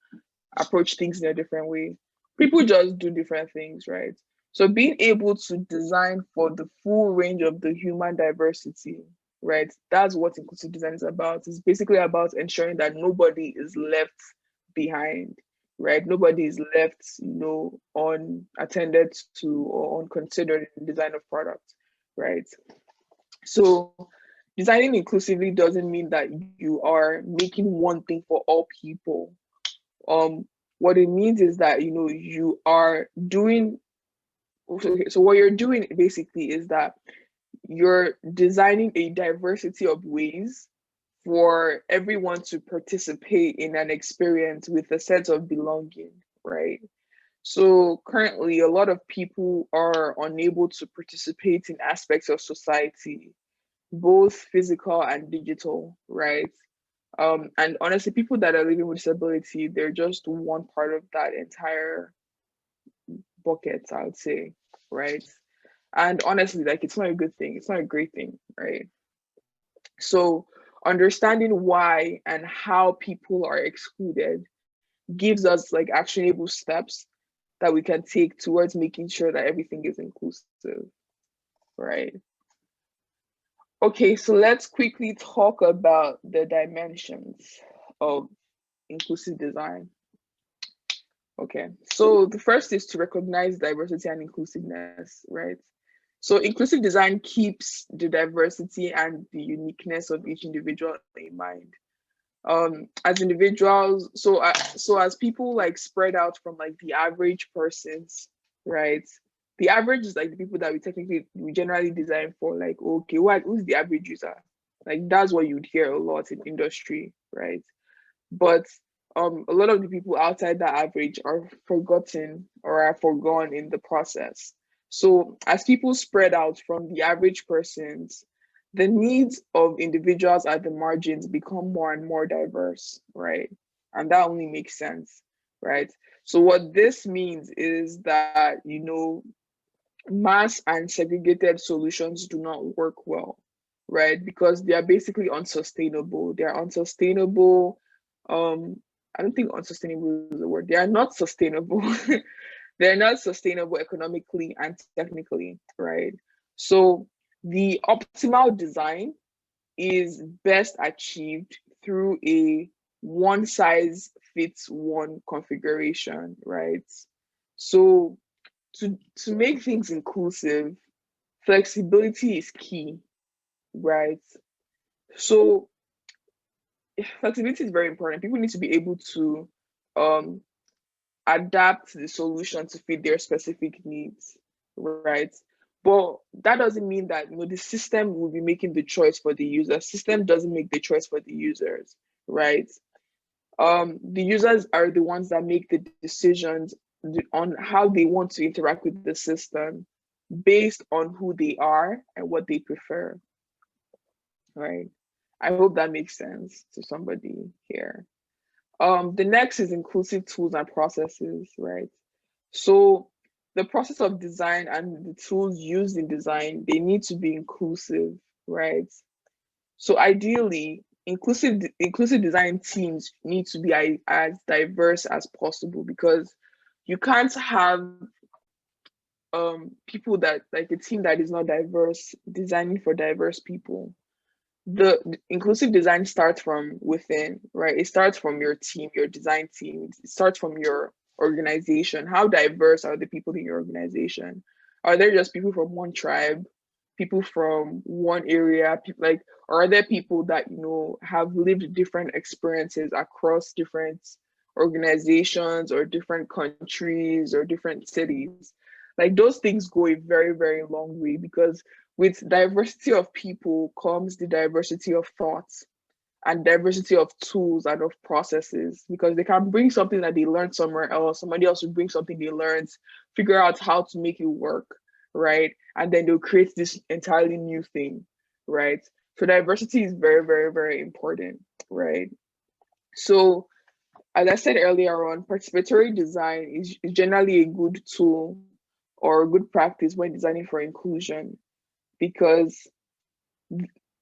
approach things in a different way. People just do different things, right? So being able to design for the full range of the human diversity, right? That's what inclusive design is about. It's basically about ensuring that nobody is left behind, right? Nobody is left, unattended to or unconsidered in the design of product, right? So designing inclusively doesn't mean that you are making one thing for all people. What it means is that you are doing, so what you're doing basically is that you're designing a diversity of ways for everyone to participate in an experience with a sense of belonging, right? So currently a lot of people are unable to participate in aspects of society, both physical and digital, right? And honestly, people that are living with disability, they're just one part of that entire bucket, I would say, right? And honestly, like it's not a good thing. It's not a great thing, right? So understanding why and how people are excluded gives us like actionable steps that we can take towards making sure that everything is inclusive, right? Okay, so let's quickly talk about the dimensions of inclusive design? Okay, so the first is to recognize diversity and inclusiveness, right? So inclusive design keeps the diversity and the uniqueness of each individual in mind. As individuals, so as people like spread out from like the average persons, right? The average is like the people that we generally design for, like, okay, who's the average user? Like that's what you'd hear a lot in industry, right? But a lot of the people outside that average are forgotten or are forgone in the process. So as people spread out from the average persons, the needs of individuals at the margins become more and more diverse, right? And that only makes sense, right? So what this means is that, mass and segregated solutions do not work well, right? Because they are basically unsustainable. They are unsustainable. I don't think unsustainable is the word. They are not sustainable. They're not sustainable economically and technically, right? So the optimal design is best achieved through a one size fits one configuration, right? So to make things inclusive, flexibility is key, right? So flexibility is very important. People need to be able to um, adapt the solution to fit their specific needs, right? But that doesn't mean that the system will be making the choice for the user. System doesn't make the choice for the users, right? The users are the ones that make the decisions on how they want to interact with the system based on who they are and what they prefer, right? I hope that makes sense to somebody here. The next is inclusive tools and processes, right? So the process of design and the tools used in design, they need to be inclusive, right? So ideally, inclusive design teams need to be as diverse as possible, because you can't have people that, like, a team that is not diverse designing for diverse people. The inclusive design starts from within, right? It starts from your team, your design team. It starts from your organization. How diverse are the people in your organization? Are there just people from one tribe, people from one area, like, or are there people that have lived different experiences across different organizations or different countries or different cities? Like, those things go a very, very long way, because with diversity of people comes the diversity of thoughts and diversity of tools and of processes, because they can bring something that they learned somewhere else, somebody else will bring something they learned, figure out how to make it work, right? And then they'll create this entirely new thing, right? So diversity is very, very, very important, right? So as I said earlier on, participatory design is generally a good tool or a good practice when designing for inclusion, because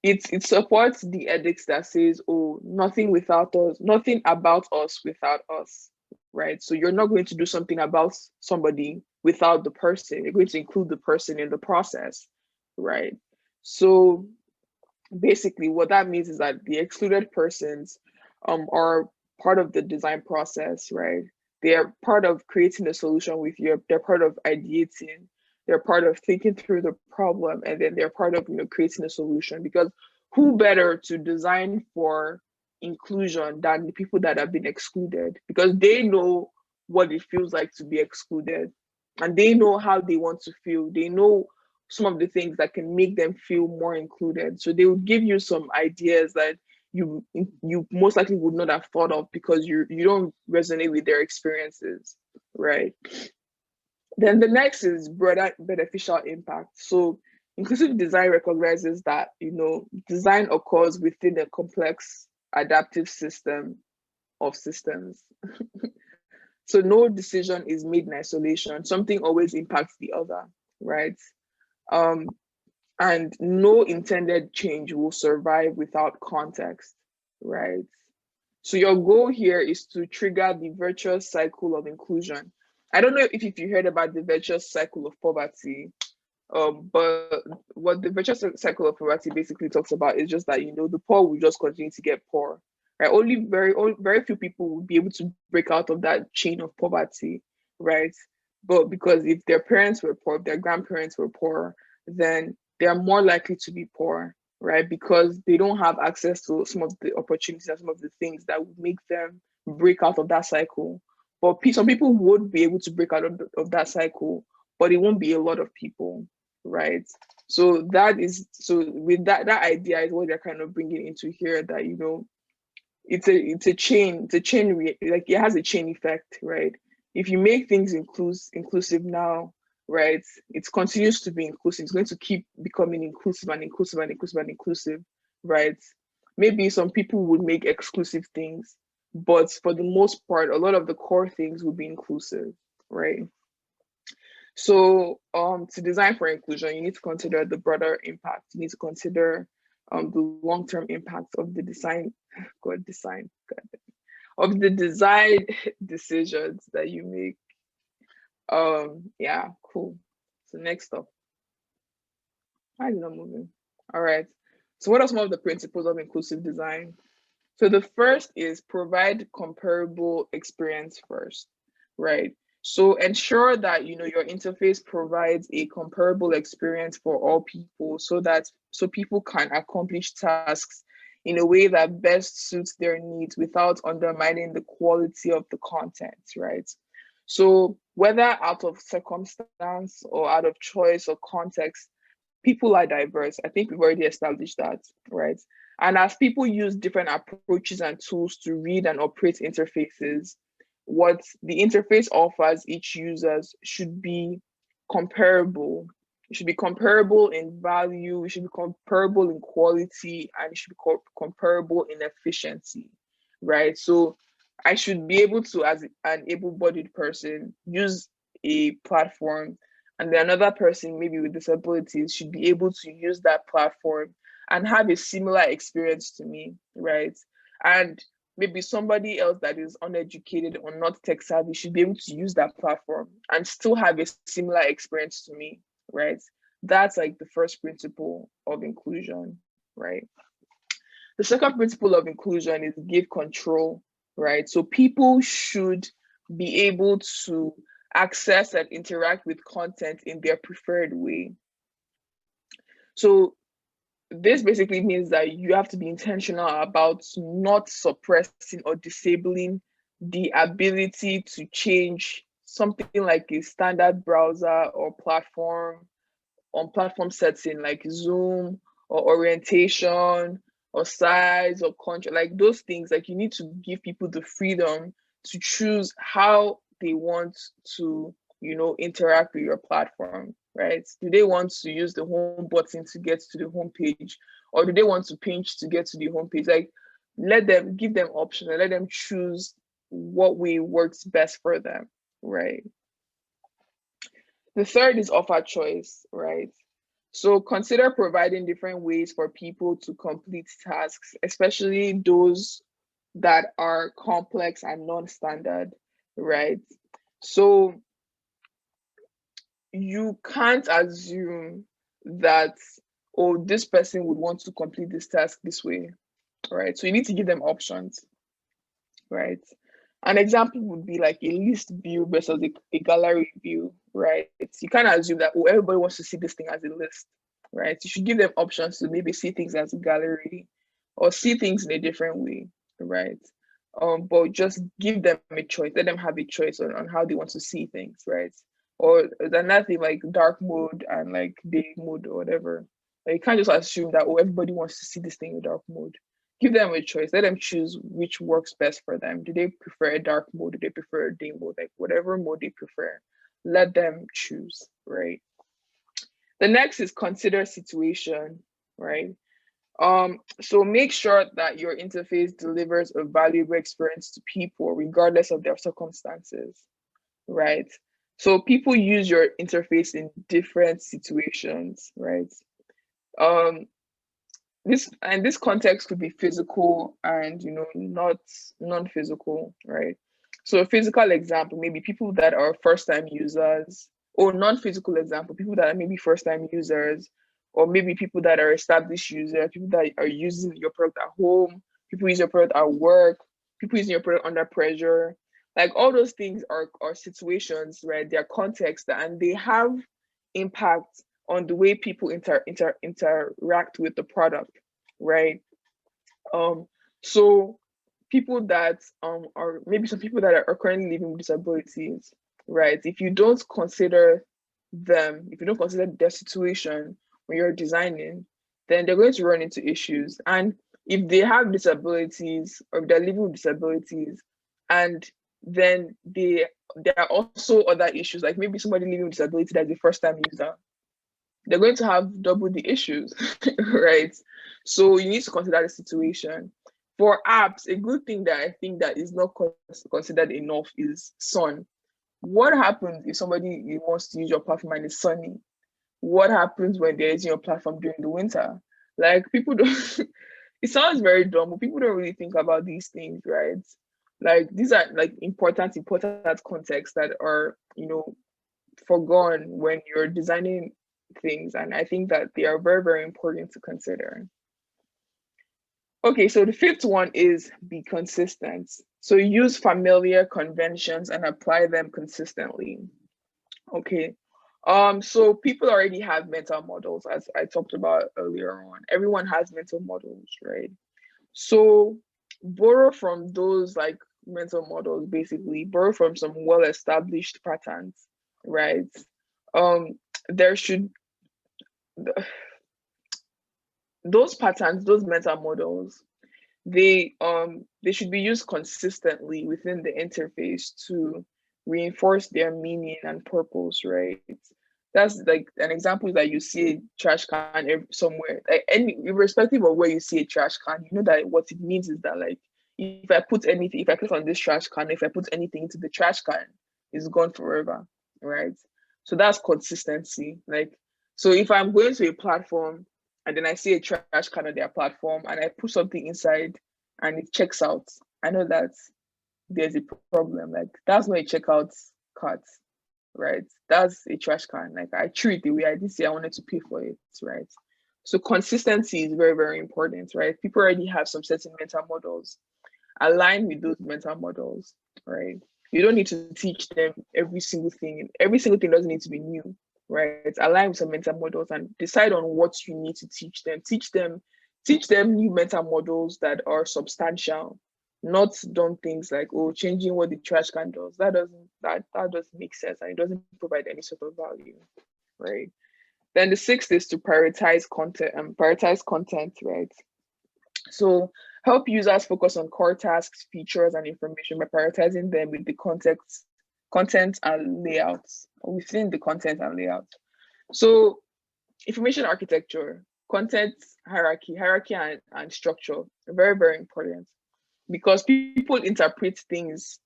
it supports the ethics that says, oh, nothing without us, nothing about us without us, right? So you're not going to do something about somebody without the person. You're going to include the person in the process, right? So basically what that means is that the excluded persons are part of the design process, right? They are part of creating a solution with you. They're part of ideating. They're part of thinking through the problem, and then they're part of creating a solution. Because who better to design for inclusion than the people that have been excluded? Because they know what it feels like to be excluded, and they know how they want to feel. They know some of the things that can make them feel more included. So they would give you some ideas that you most likely would not have thought of, because you don't resonate with their experiences, right? Then the next is broader beneficial impact. So inclusive design recognizes that design occurs within a complex adaptive system of systems. So no decision is made in isolation. Something always impacts the other, right? Um, and no intended change will survive without context, right? So your goal here is to trigger the virtuous cycle of inclusion. I don't know if you heard about the virtuous cycle of poverty, but what the virtuous cycle of poverty basically talks about is just that the poor will just continue to get poor, right? Very few people will be able to break out of that chain of poverty, right? But because if their parents were poor, if their grandparents were poor, then they are more likely to be poor, right? Because they don't have access to some of the opportunities and some of the things that would make them break out of that cycle. But some people would be able to break out of that cycle, but it won't be a lot of people, right? So with that idea is what they're kind of bringing into here, that it's a chain, like it has a chain effect, right? If you make things inclusive now, right, it continues to be inclusive. It's going to keep becoming inclusive and inclusive and inclusive and inclusive, right? Maybe some people would make exclusive things, but for the most part, a lot of the core things will be inclusive, right? So to design for inclusion, you need to consider the broader impact. You need to consider the long-term impact of the design, of the design decisions that you make. Yeah, cool. So next up, why is it not moving? All right. So what are some of the principles of inclusive design? So the first is provide comparable experience first, right? So ensure that your interface provides a comparable experience for all people, so people can accomplish tasks in a way that best suits their needs without undermining the quality of the content, right? So whether out of circumstance or out of choice or context, people are diverse. I think we've already established that, right? And as people use different approaches and tools to read and operate interfaces, what the interface offers each users should be comparable. It should be comparable in value, it should be comparable in quality, and it should be comparable in efficiency, right? So I should be able to, as an able-bodied person, use a platform, and then another person, maybe with disabilities, should be able to use that platform and have a similar experience to me, right? And maybe somebody else that is uneducated or not tech savvy should be able to use that platform and still have a similar experience to me, right? That's like the first principle of inclusion, right? The second principle of inclusion is give control, right? So people should be able to access and interact with content in their preferred way. So this basically means that you have to be intentional about not suppressing or disabling the ability to change something like a standard browser or platform on platform setting like Zoom or orientation or size or content, like those things. Like you need to give people the freedom to choose how they want to interact with your platform, right? Do they want to use the home button to get to the home page, or do they want to pinch to get to the home page? Like give them options and let them choose what way works best for them, right? The third is offer choice, right? So consider providing different ways for people to complete tasks, especially those that are complex and non-standard, right? So you can't assume that, oh, this person would want to complete this task this way, right? So you need to give them options, right? An example would be like a list view versus a gallery view, right? You can't assume that, oh, everybody wants to see this thing as a list, right? You should give them options to maybe see things as a gallery or see things in a different way, right? But just give them a choice. Let them have a choice on how they want to see things, right? Or another thing like dark mode and like day mode or whatever. Like, you can't just assume that, oh, everybody wants to see this thing in dark mode. Give them a choice. Let them choose which works best for them. Do they prefer a dark mode? Do they prefer a day mode? Like whatever mode they prefer, let them choose, right? The next is consider situation, right? So make sure that your interface delivers a valuable experience to people regardless of their circumstances, right? So people use your interface in different situations, right? This context could be physical and not non-physical, right? So a physical example, maybe people that are first-time users, or non-physical example, people that are maybe first-time users, or maybe people that are established users, people that are using your product at home, people use your product at work, people using your product under pressure. Like all those things are situations, right? They are context and they have impact on the way people interact with the product, right? So people that are maybe some people that are currently living with disabilities, right? If you don't consider them, if you don't consider their situation when you're designing, then they're going to run into issues. And if they have disabilities or if they're living with disabilities, and then there are also other issues, like maybe somebody living with disability that's the first time user, they're going to have double the issues, right? So you need to consider the situation. For apps, a good thing that I think that is not considered enough is sun. What happens if somebody wants to use your platform and it's sunny? What happens when they're using your platform during the winter? Like people don't, it sounds very dumb, but people don't really think about these things, right? Like these are like important contexts that are, forgone when you're designing things. And I think that they are very, very important to consider. Okay, so the fifth one is be consistent. So use familiar conventions and apply them consistently. Okay. So people already have mental models, as I talked about earlier on. Everyone has mental models, right? So borrow from those like mental models, basically, borrow from some well-established patterns, right? There should those patterns, those mental models, they should be used consistently within the interface to reinforce their meaning and purpose, right? That's like an example is that you see a trash can somewhere, like any irrespective of where you see a trash can, you know that what it means is that like if I click on this trash can, if I put anything into the trash can, it's gone forever, right? So that's consistency. Like, so if I'm going to a platform and then I see a trash can on their platform and I put something inside and it checks out, I know that there's a problem. Like that's not a checkout cart, right? That's a trash can. Like I threw it away. I didn't say I wanted to pay for it, right? So consistency is very, very important, right? People already have some certain mental models. Align with those mental models, right? You don't need to teach them every single thing. Every single thing doesn't need to be new, right? Align with some mental models and decide on what you need to teach them. Teach them new mental models that are substantial, not done things like, oh, changing what the trash can does. That doesn't make sense and it doesn't provide any sort of value, right? Then the sixth is to prioritize content, right? So help users focus on core tasks, features, and information by prioritizing them with the content and layouts, or within the content and layout. So information architecture, content hierarchy and structure are very, very important because people interpret things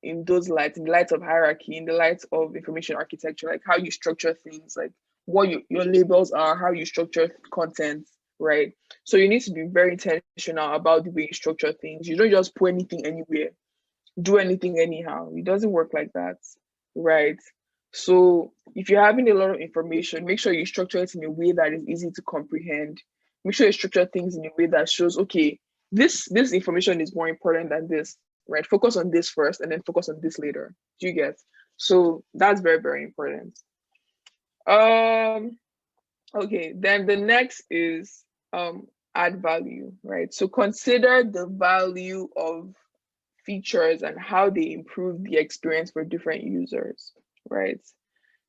in those lights, in the light of hierarchy, in the light of information architecture, like how you structure things, like what your labels are, how you structure content, right? So you need to be very intentional about the way you structure things. You don't just put anything anywhere, do anything anyhow. It doesn't work like that, right? So if you're having a lot of information, make sure you structure it in a way that is easy to comprehend. Make sure you structure things in a way that shows, okay, this information is more important than this, right? Focus on this first and then focus on this later. Do you get? So that's very, very important. Okay, then the next is add value, right? So consider the value of features and how they improve the experience for different users, right?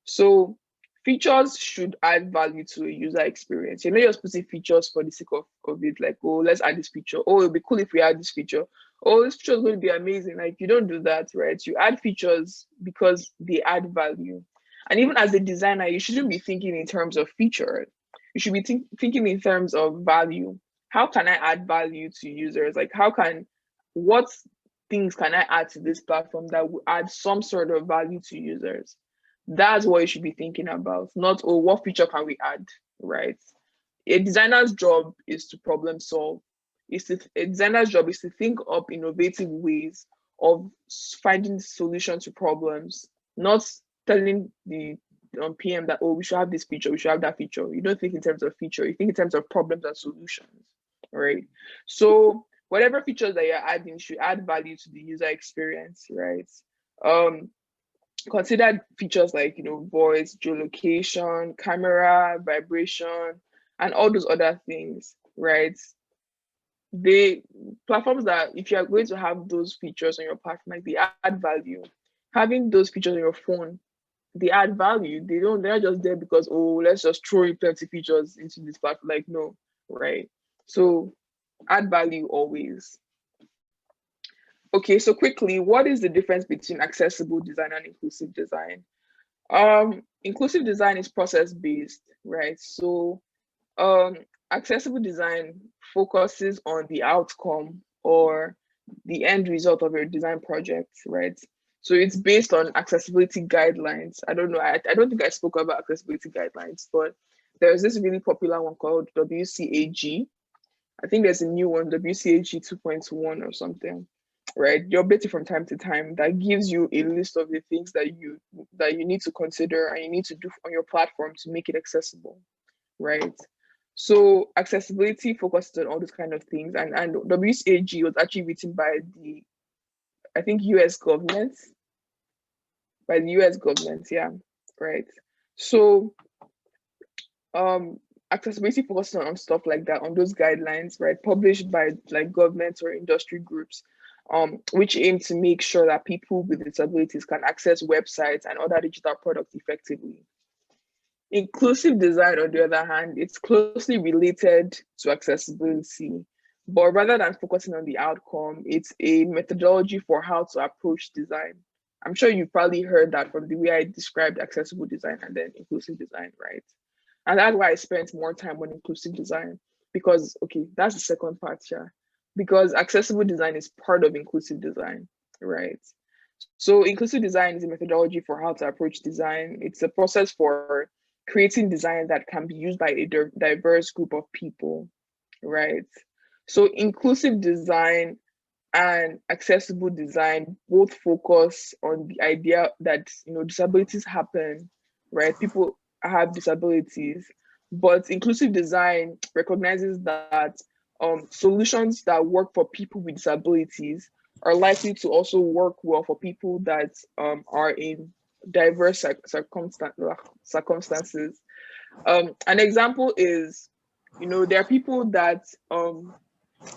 So features should add value to a user experience. You're not just putting features for the sake of it, like, oh, let's add this feature. Oh, it'd be cool if we add this feature. Oh, this feature is going to be amazing. Like, you don't do that, right? You add features because they add value. And even as a designer, you shouldn't be thinking in terms of feature. You should be thinking in terms of value. How can I add value to users? Like, what things can I add to this platform that will add some sort of value to users? That's what you should be thinking about, not, oh, what feature can we add, right? A designer's job is to problem solve. A designer's job is to think up innovative ways of finding solutions to problems, not telling the PM that, oh, we should have this feature, we should have that feature. You don't think in terms of feature, you think in terms of problems and solutions, right? So whatever features that you're adding should add value to the user experience, right? Consider features like, voice, geolocation, camera, vibration, and all those other things, right? The platforms that, if you are going to have those features on your platform, like, they add value. Having those features on your phone, they add value. They're not just there because, oh, let's just throw in plenty features into this platform. Like, no, right? So add value always. Okay, so quickly, what is the difference between accessible design and inclusive design? Inclusive design is process-based, right? So accessible design focuses on the outcome or the end result of your design project, right? So it's based on accessibility guidelines. I don't know, I don't think I spoke about accessibility guidelines, but there's this really popular one called WCAG. I think there's a new one, WCAG 2.1 or something, right? You update it from time to time. That gives you a list of the things that you need to consider and you need to do on your platform to make it accessible, right? So accessibility focuses on all those kind of things, and WCAG was actually written by the, I think, US government, yeah, right? So accessibility focuses on stuff like that, on those guidelines, right, published by like governments or industry groups, which aim to make sure that people with disabilities can access websites and other digital products effectively. Inclusive design, on the other hand, it's closely related to accessibility, but rather than focusing on the outcome, it's a methodology for how to approach design. I'm sure you've probably heard that from the way I described accessible design and then inclusive design, right? And that's why I spent more time on inclusive design, because, okay, that's the second part here, because accessible design is part of inclusive design, right? So inclusive design is a methodology for how to approach design. It's a process for creating design that can be used by a diverse group of people, right? So inclusive design and accessible design both focus on the idea that, disabilities happen, right? People have disabilities, but inclusive design recognizes that solutions that work for people with disabilities are likely to also work well for people that are in diverse circumstances. An example is, there are people that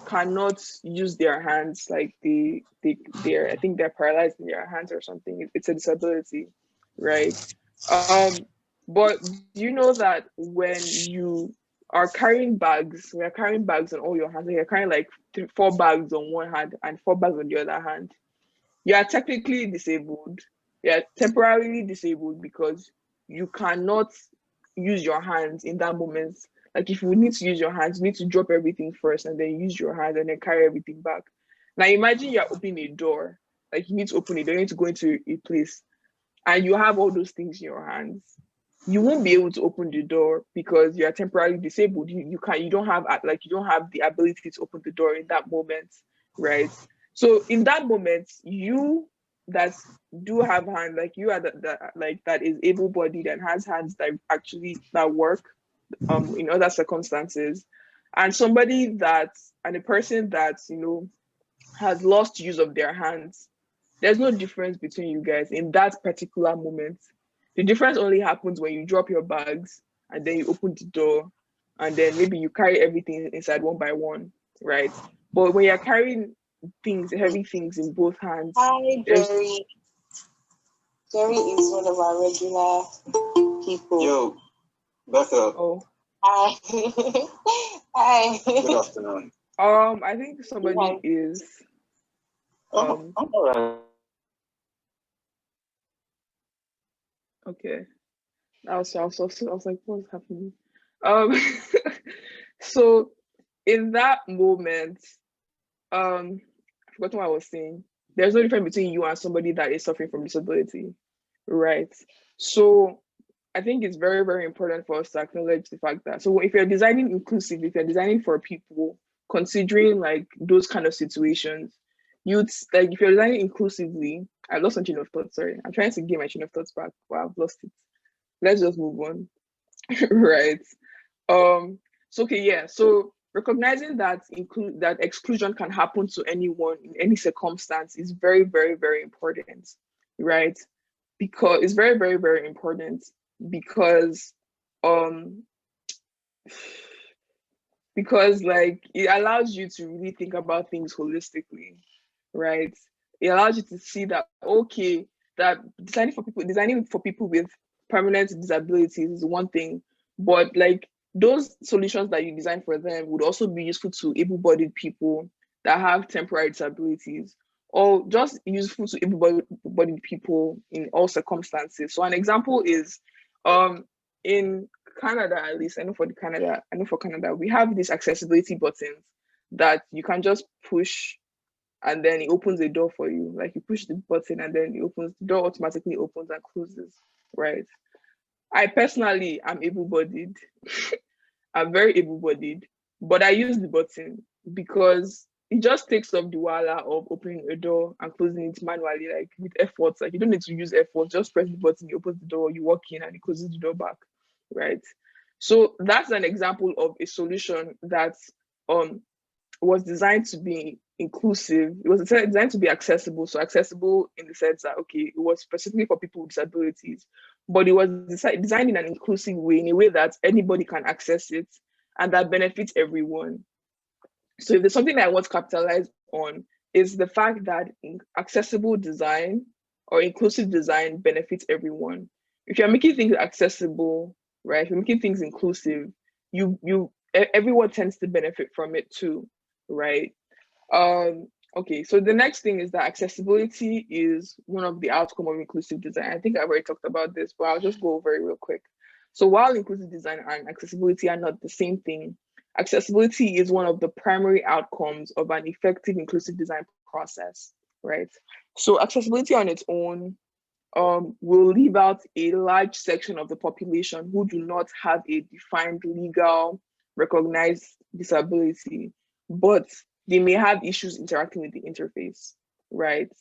cannot use their hands, like they're, I think they're paralyzed in their hands or something. It's a disability, right? But do you know that when you are carrying bags, we are carrying bags on all your hands, you're carrying like 4 bags on one hand and 4 bags on the other hand, you are technically disabled. You are temporarily disabled because you cannot use your hands in that moment. Like, if you need to use your hands, you need to drop everything first and then use your hands and then carry everything back. Now imagine you're opening a door, like you need to open it, you need to go into a place, and you have all those things in your hands. You won't be able to open the door because you are temporarily disabled. You don't have the ability to open the door in that moment, right? So in that moment, you that do have hands, like you are that is able-bodied and has hands that work in other circumstances, and a person that has lost use of their hands, there's no difference between you guys in that particular moment. The difference only happens when you drop your bags and then you open the door and then maybe you carry everything inside one by one, right? But when you're carrying heavy things in both hands, Hi, Jerry. Jerry is one of our regular people. Yo, back up. Oh. Hi. Hi. Good afternoon. I think somebody is. I'm all right. Okay. I was like, what's happening? So in that moment, I forgot what I was saying. There's no difference between you and somebody that is suffering from disability, right? So I think it's very, very important for us to acknowledge the fact that, so if you're designing inclusive, if you're designing for people, considering like those kind of situations, if you're designing inclusively, I lost my chain of thought, sorry. I'm trying to get my chain of thoughts back, but I've lost it. Let's just move on. Right. So okay, yeah. So recognizing that exclusion can happen to anyone in any circumstance is very, very, very important, right? Because it's very, very, very important because um like it allows you to really think about things holistically, right? It allows you to see that, okay, that designing for people with permanent disabilities is one thing, but like those solutions that you design for them would also be useful to able-bodied people that have temporary disabilities, or just useful to able-bodied people in all circumstances. So an example is in Canada, at least I know for Canada, we have these accessibility buttons that you can just push and then it opens a door for you. Like you push the button and then the door automatically opens and closes, right? I personally am able-bodied. I'm very able-bodied, but I use the button because it just takes off the wala of opening a door and closing it manually, like with efforts. Like you don't need to use effort, just press the button, you open the door, you walk in and it closes the door back, right? So that's an example of a solution that was designed to be inclusive. It was designed to be accessible. So accessible in the sense that, okay, it was specifically for people with disabilities, but it was designed in an inclusive way, in a way that anybody can access it and that benefits everyone. So if there's something that I want to capitalize on, is the fact that accessible design or inclusive design benefits everyone. If you're making things accessible, right? If you're making things inclusive, everyone tends to benefit from it too, right? Okay, so the next thing is that accessibility is one of the outcome of inclusive design. I think I've already talked about this, but I'll just go very real quick. So while inclusive design and accessibility are not the same thing, accessibility is one of the primary outcomes of an effective inclusive design process, right? So accessibility on its own will leave out a large section of the population who do not have a defined legal recognized disability, but they may have issues interacting with the interface, right?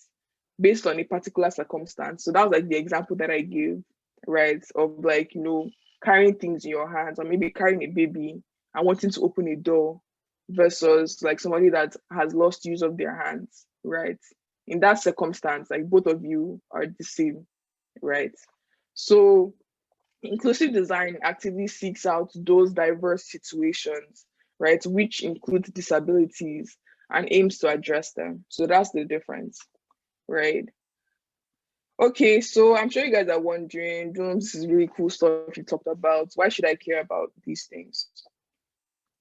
Based on a particular circumstance. So that was like the example that I gave, right? Of like, carrying things in your hands, or maybe carrying a baby and wanting to open a door versus like somebody that has lost use of their hands, right? In that circumstance, like both of you are the same, right? So inclusive design actively seeks out those diverse situations, right, which include disabilities and aims to address them. So that's the difference, right? Okay, so I'm sure you guys are wondering, this is really cool stuff you talked about. Why should I care about these things?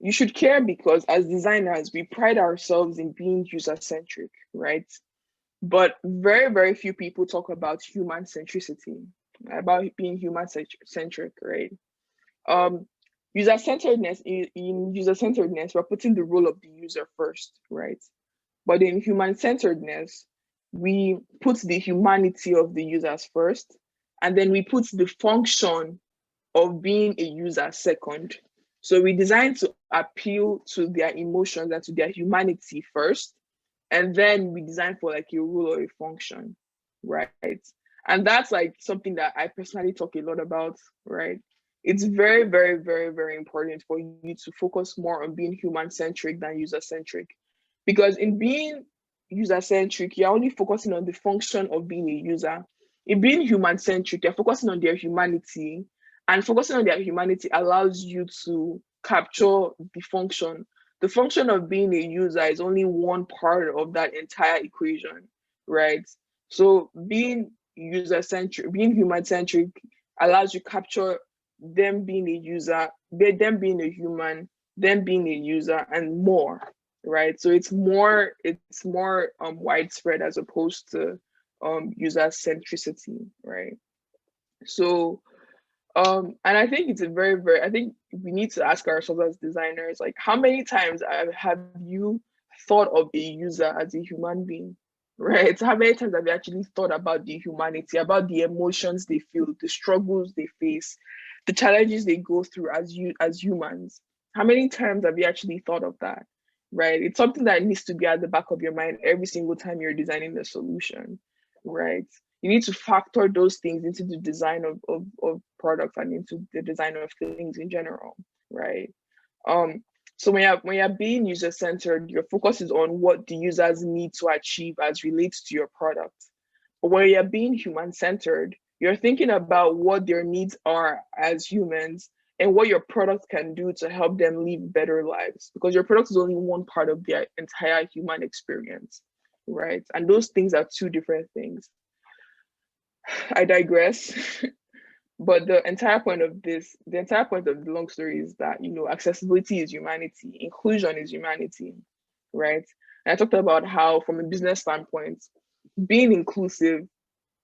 You should care because as designers, we pride ourselves in being user-centric, right? But very, very few people talk about human centricity, about being human-centric, right? User-centeredness, in user-centeredness, we're putting the role of the user first, right? But in human-centeredness, we put the humanity of the users first, and then we put the function of being a user second. So we design to appeal to their emotions and to their humanity first, and then we design for like a role or a function, right? And that's like something that I personally talk a lot about, right? It's very, very, very, very important for you to focus more on being human-centric than user-centric. Because in being user-centric, you're only focusing on the function of being a user. In being human-centric, you're focusing on their humanity, and focusing on their humanity allows you to capture the function. The function of being a user is only one part of that entire equation, right? So being user-centric, being human-centric allows you to capture them being a user, them being a human, them being a user, and more, right? So it's more widespread as opposed to user centricity, right? So and I think it's a very, very, I think we need to ask ourselves as designers, like how many times have you thought of a user as a human being, right? How many times have you actually thought about the humanity, about the emotions they feel, the struggles they face, the challenges they go through as humans? How many times have you actually thought of that, right? It's something that needs to be at the back of your mind every single time you're designing the solution, right? You need to factor those things into the design of products and into the design of things in general, right? So when you're being user-centered, your focus is on what the users need to achieve as relates to your product. But when you're being human-centered, you're thinking about what their needs are as humans and what your product can do to help them live better lives. Because your product is only one part of their entire human experience, right? And those things are two different things. I digress. But the entire point of the long story is that, accessibility is humanity, inclusion is humanity, right? And I talked about how, from a business standpoint, being inclusive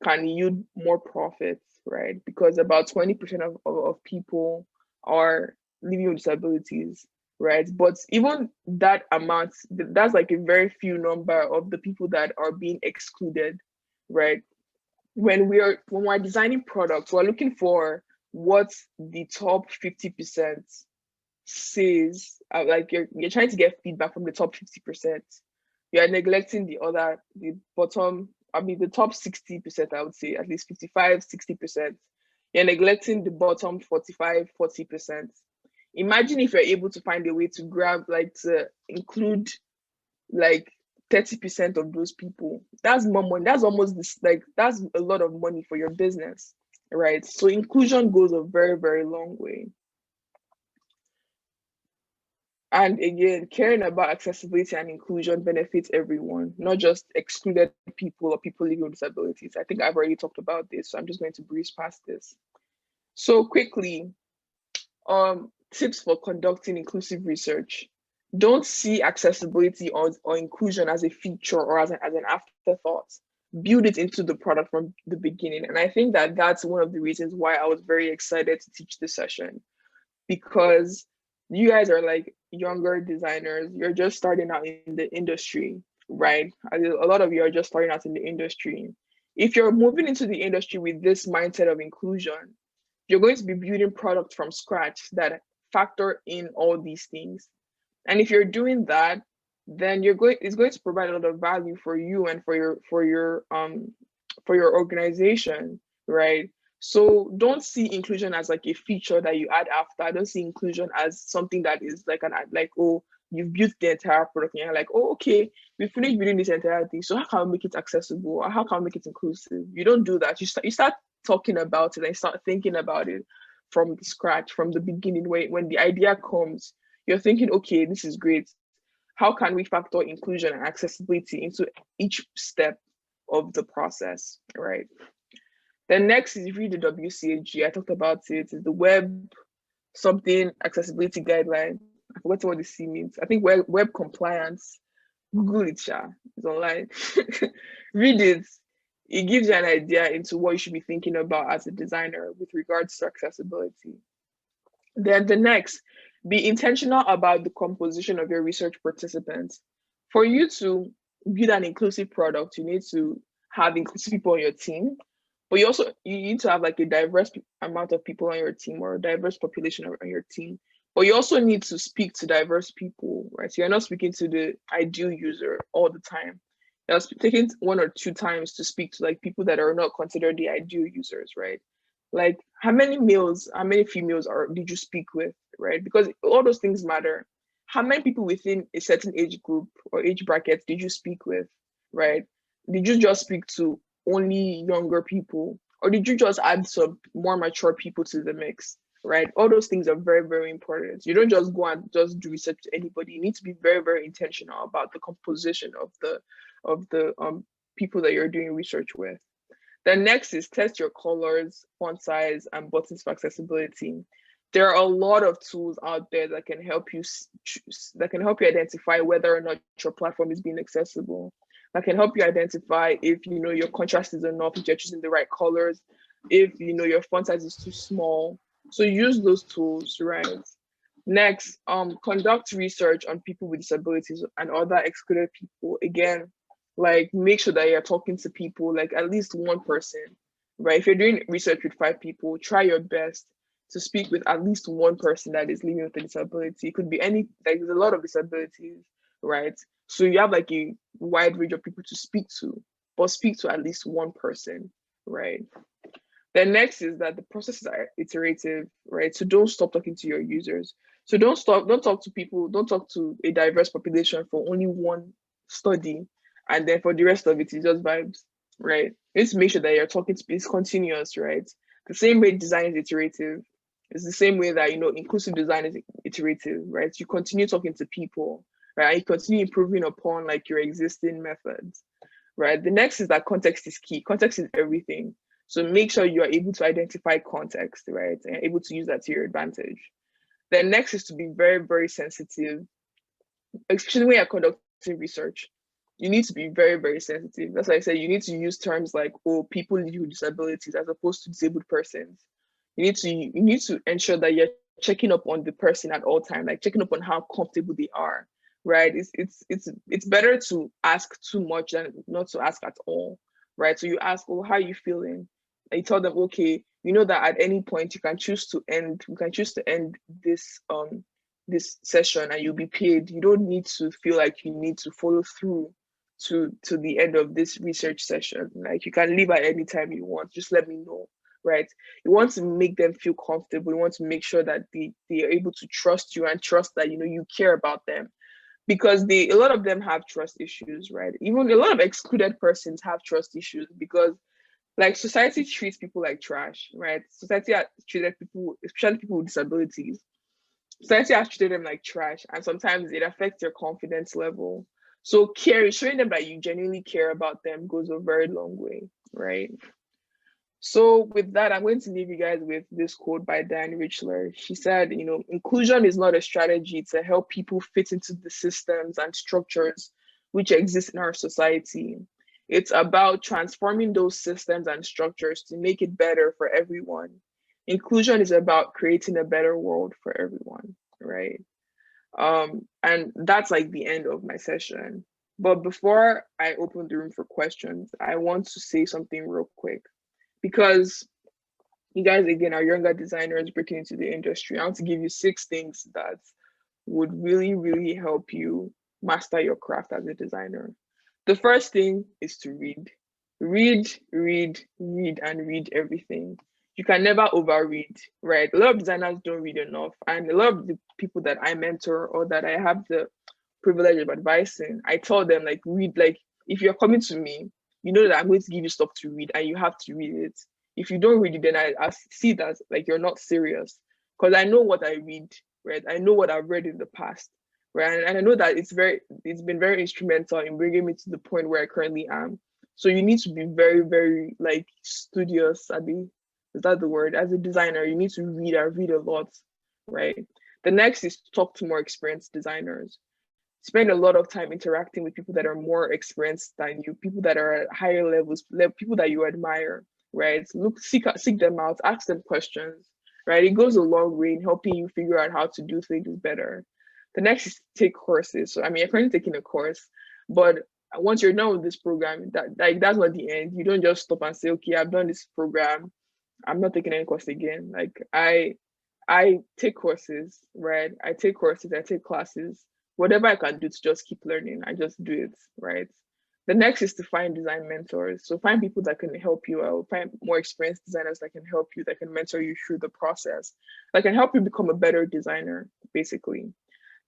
can yield more profits, right? Because about 20% of people are living with disabilities, right? But even that amount, that's like a very few number of the people that are being excluded, right? When we're designing products, we're looking for what the top 50% says. Like you're trying to get feedback from the top 50%. You're neglecting the top 60%, I would say, at least 55, 60%. You're neglecting the bottom 45, 40%. Imagine if you're able to find a way to to include 30% of those people. That's more money. That's almost that's a lot of money for your business, right? So inclusion goes a very, very long way. And again, caring about accessibility and inclusion benefits everyone, not just excluded people or people living with disabilities. I think I've already talked about this, so I'm just going to breeze past this. So quickly, tips for conducting inclusive research. Don't see accessibility or inclusion as a feature or as an afterthought. Build it into the product from the beginning. And I think that that's one of the reasons why I was very excited to teach this session, because you guys are like younger designers. You're just starting out in the industry, right? A lot of you are just starting out in the industry. If you're moving into the industry with this mindset of inclusion, you're going to be building products from scratch that factor in all these things. And if you're doing that, then it's going to provide a lot of value for you and for your organization, right? So don't see inclusion as like a feature that you add after. I don't see inclusion as something that is oh, you've built the entire product and you're like, oh, okay, we finished building this entire thing. So how can we make it accessible? Or how can we make it inclusive? You don't do that. You start talking about it and start thinking about it from scratch, from the beginning. When the idea comes, you're thinking, okay, this is great. How can we factor inclusion and accessibility into each step of the process, right? Then next is read the WCAG. I talked about it. It's the web something accessibility guideline. I forgot what the C means. I think web compliance. Google it, it's online. Read it. It gives you an idea into what you should be thinking about as a designer with regards to accessibility. Then the next, be intentional about the composition of your research participants. For you to build an inclusive product, you need to have inclusive people on your team, but you need to have like a diverse amount of people on your team or a diverse population on your team. But you also need to speak to diverse people, right? So you're not speaking to the ideal user all the time. You're taking 1 or 2 times to speak to like people that are not considered the ideal users, right? Like how many males, how many females did you speak with, right? Because all those things matter. How many people within a certain age group or age bracket did you speak with, right? Did you just speak to only younger people, or did you just add some more mature people to the mix, right? All those things are very, very important. You don't just go and just do research to anybody. You need to be very, very intentional about the composition of the people that you're doing research with. The next is test your colors, font size, and buttons for accessibility. There are a lot of tools out there that can help you identify whether or not your platform is being accessible. That can help you identify if your contrast is enough, if you're choosing the right colors, if your font size is too small. So use those tools, right? Next, conduct research on people with disabilities and other excluded people. Again, like make sure that you're talking to people, like at least one person, right? If you're doing research with 5 people, try your best to speak with at least one person that is living with a disability. It could be there's a lot of disabilities, right? So you have like a wide range of people to speak to, but speak to at least one person, right? Then next is that the processes are iterative, right? So don't stop talking to your users. So don't talk to people, don't talk to a diverse population for only one study, and then for the rest of it, it's just vibes, right? You need to make sure that you're talking to it's continuous, right? The same way design is iterative, it's the same way that inclusive design is iterative, right? You continue talking to people, right? You continue improving upon like your existing methods, right? The next is that context is key. Context is everything. So make sure you are able to identify context, right? And able to use that to your advantage. Then next is to be very, very sensitive, especially when you're conducting research. You need to be very, very sensitive. That's why I say you need to use terms like, oh, people living with disabilities as opposed to disabled persons. You need to ensure that you're checking up on the person at all time, like checking up on how comfortable they are, right? It's better to ask too much than not to ask at all, right? So you ask, oh, how are you feeling? And you tell them, okay, you know that at any point you can choose to end this session and you'll be paid. You don't need to feel like you need to follow through to the end of this research session. Like you can leave at any time you want. Just let me know, right? You want to make them feel comfortable. You want to make sure that they are able to trust you and trust that you care about them, because a lot of them have trust issues, right? Even a lot of excluded persons have trust issues because like society treats people like trash, right? Society has treated people, especially people with disabilities, society has treated them like trash, and sometimes it affects their confidence level. So showing them that you genuinely care about them goes a very long way, right? So with that, I'm going to leave you guys with this quote by Diane Richler. She said, inclusion is not a strategy to help people fit into the systems and structures which exist in our society. It's about transforming those systems and structures to make it better for everyone. Inclusion is about creating a better world for everyone, right? And that's like the end of my session. But before I open the room for questions, I want to say something real quick, because you guys, again, are younger designers breaking into the industry. I want to give you 6 things that would really, really help you master your craft as a designer. The first thing is to read. Read, read, read, and read everything. You can never overread, right? A lot of designers don't read enough. And a lot of the people that I mentor or that I have the privilege of advising, I tell them, like, read, like, if you're coming to me, you know that I'm going to give you stuff to read and you have to read it. If you don't read it, then I see that like you're not serious, because I know what I read, right? I know what I've read in the past, right? And I know that it's been very instrumental in bringing me to the point where I currently am. So you need to be very, very like studious. Is that the word? As a designer, you need to read. I read a lot, right? The next is to talk to more experienced designers. Spend a lot of time interacting with people that are more experienced than you, people that are at higher levels, people that you admire, right? Seek them out, ask them questions, right? It goes a long way in helping you figure out how to do things better. The next is to take courses. So, I mean, you're currently taking a course, but once you're done with this program, that's not the end. You don't just stop and say, okay, I've done this program, I'm not taking any course again. Like I take courses, right? I take classes, whatever I can do to just keep learning, I just do it, right? The next is to find design mentors. So find people that can help you out, find more experienced designers that can help you, that can mentor you through the process, that can help you become a better designer, basically.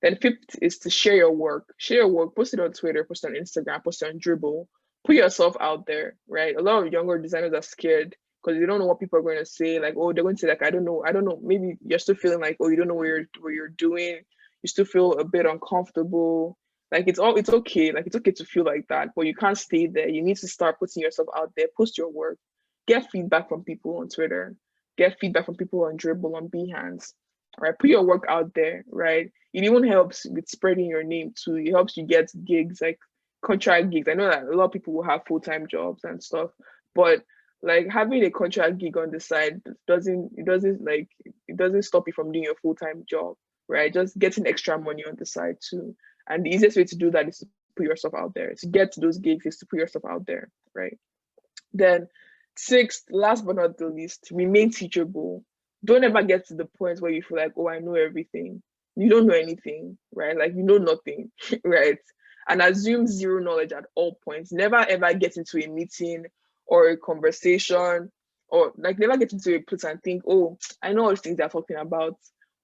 Then 5th is to share your work. Share your work, post it on Twitter, post it on Instagram, post it on Dribble. Put yourself out there, right? A lot of younger designers are scared because they don't know what people are going to say. Like, oh, they're going to say, like, I don't know. Maybe you're still feeling like, oh, you don't know what you're doing. You still feel a bit uncomfortable. Like it's okay. Like it's okay to feel like that, but you can't stay there. You need to start putting yourself out there, post your work, get feedback from people on Twitter, get feedback from people on Dribble, on Behance. Right, put your work out there, right? It even helps with spreading your name too. It helps you get gigs, like contract gigs. I know that a lot of people will have full-time jobs and stuff, but like having a contract gig on the side doesn't stop you from doing your full-time job, right? Just getting extra money on the side too. And the easiest way to do that is to put yourself out there. To get to those gigs is to put yourself out there, right? Then 6th, last but not the least, remain teachable. Don't ever get to the point where you feel like, oh, I know everything. You don't know anything, right? Like you know nothing, right? And assume zero knowledge at all points. Never ever get into a meeting or a conversation, or like never get into a place and think, oh, I know all these things they're talking about.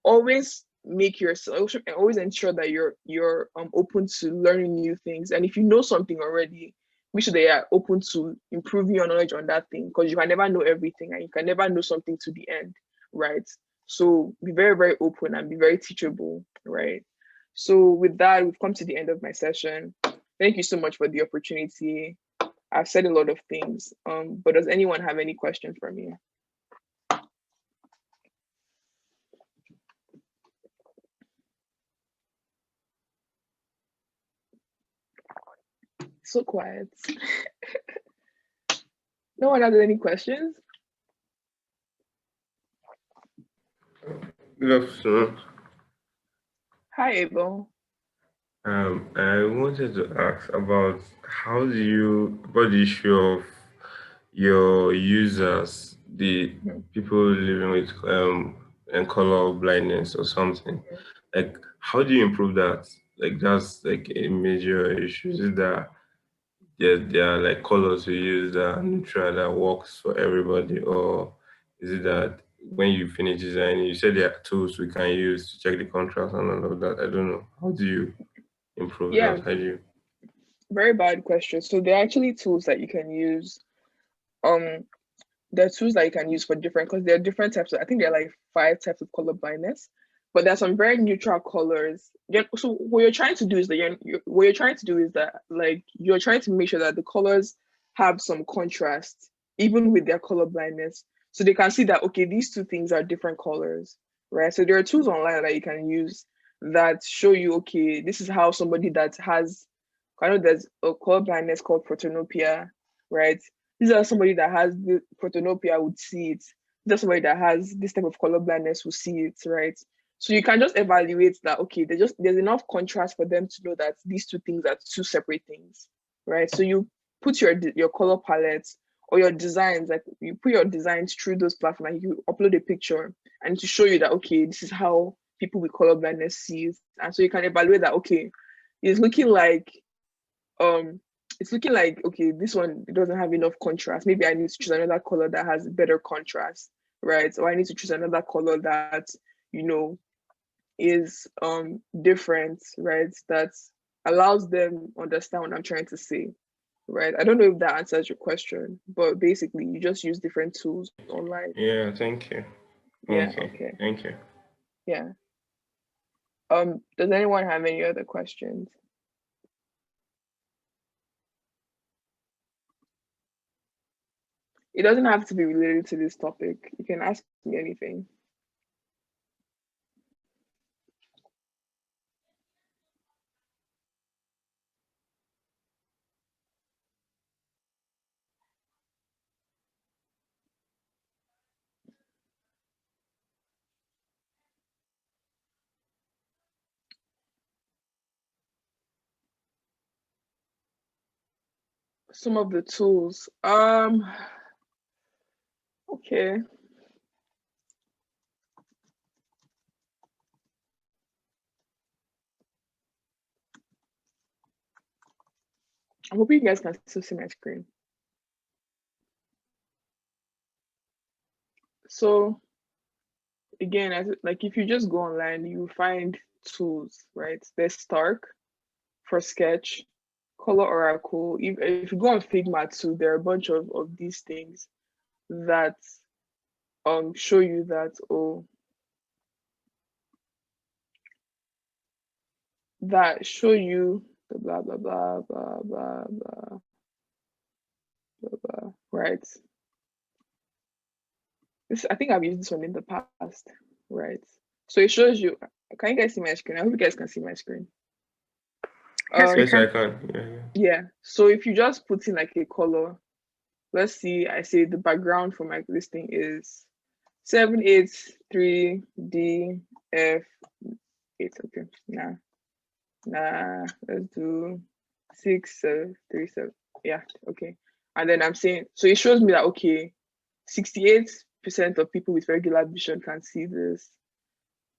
Always make yourself, always ensure that you're open to learning new things. And if you know something already, make sure that you're open to improving your knowledge on that thing, because you can never know everything and you can never know something to the end, right? So be very, very open and be very teachable, right? So with that, we've come to the end of my session. Thank you so much for the opportunity. I've said a lot of things, but does anyone have any questions for me? So quiet. No one has any questions? Good afternoon. Hi, Abel. I wanted to ask about about the issue of your users, the people living with and color blindness or something. Like, how do you improve that? Like, that's like a major issue. Is it that there are like colors we use that are neutral that works for everybody, or is it that when you finish designing, you said there are tools we can use to check the contrast and all of that? I don't know. How do you improve Yeah, that? How do you? very bad question. So there are actually tools that you can use. There are tools that you can use for different, because there are different types of, I think there are like 5 types of color blindness, but there's some very neutral colors. So what you're trying to do is that like you're trying to make sure that the colors have some contrast, even with their color blindness. So they can see that, okay, these two things are different colors, right? So there are tools online that you can use that show you, okay, this is how somebody that has, I know there's a color blindness called protanopia, right? These are somebody that has the protanopia would see it. These are somebody that has this type of color blindness will see it, right? So you can just evaluate that, okay, there's enough contrast for them to know that these two things are two separate things, right? So you put your color palettes or your designs, like you put your designs through those platforms, like you upload a picture and to show you that, okay, this is how people with color blindness see it. And so you can evaluate that, okay, it's looking like okay, this one doesn't have enough contrast. Maybe I need to choose another color that has better contrast, right? Or I need to choose another color that, is different, right? That allows them understand what I'm trying to say, right? I don't know if that answers your question, but basically you just use different tools online. Yeah, thank you. Yeah, okay. Thank you. Yeah. Does anyone have any other questions? It doesn't have to be related to this topic. You can ask me anything. Some of the tools. Okay. I hope you guys can still see my screen. So again, like if you just go online, you find tools, right? There's Stark for Sketch, Color Oracle. If you go on Figma too, there are a bunch of these things that show you that, that show you the blah blah blah blah blah blah blah blah, right? I think I've used this one in the past, right? So it shows you. Can you guys see my screen? I hope you guys can see my screen. Yes, I can. Yeah. So if you just put in like a color, let's see, I say the background for my listing is 783DF8. Okay. Nah, let's do 6737. Yeah, okay. And then I'm saying, so it shows me that, okay, 68% of people with regular vision can see this.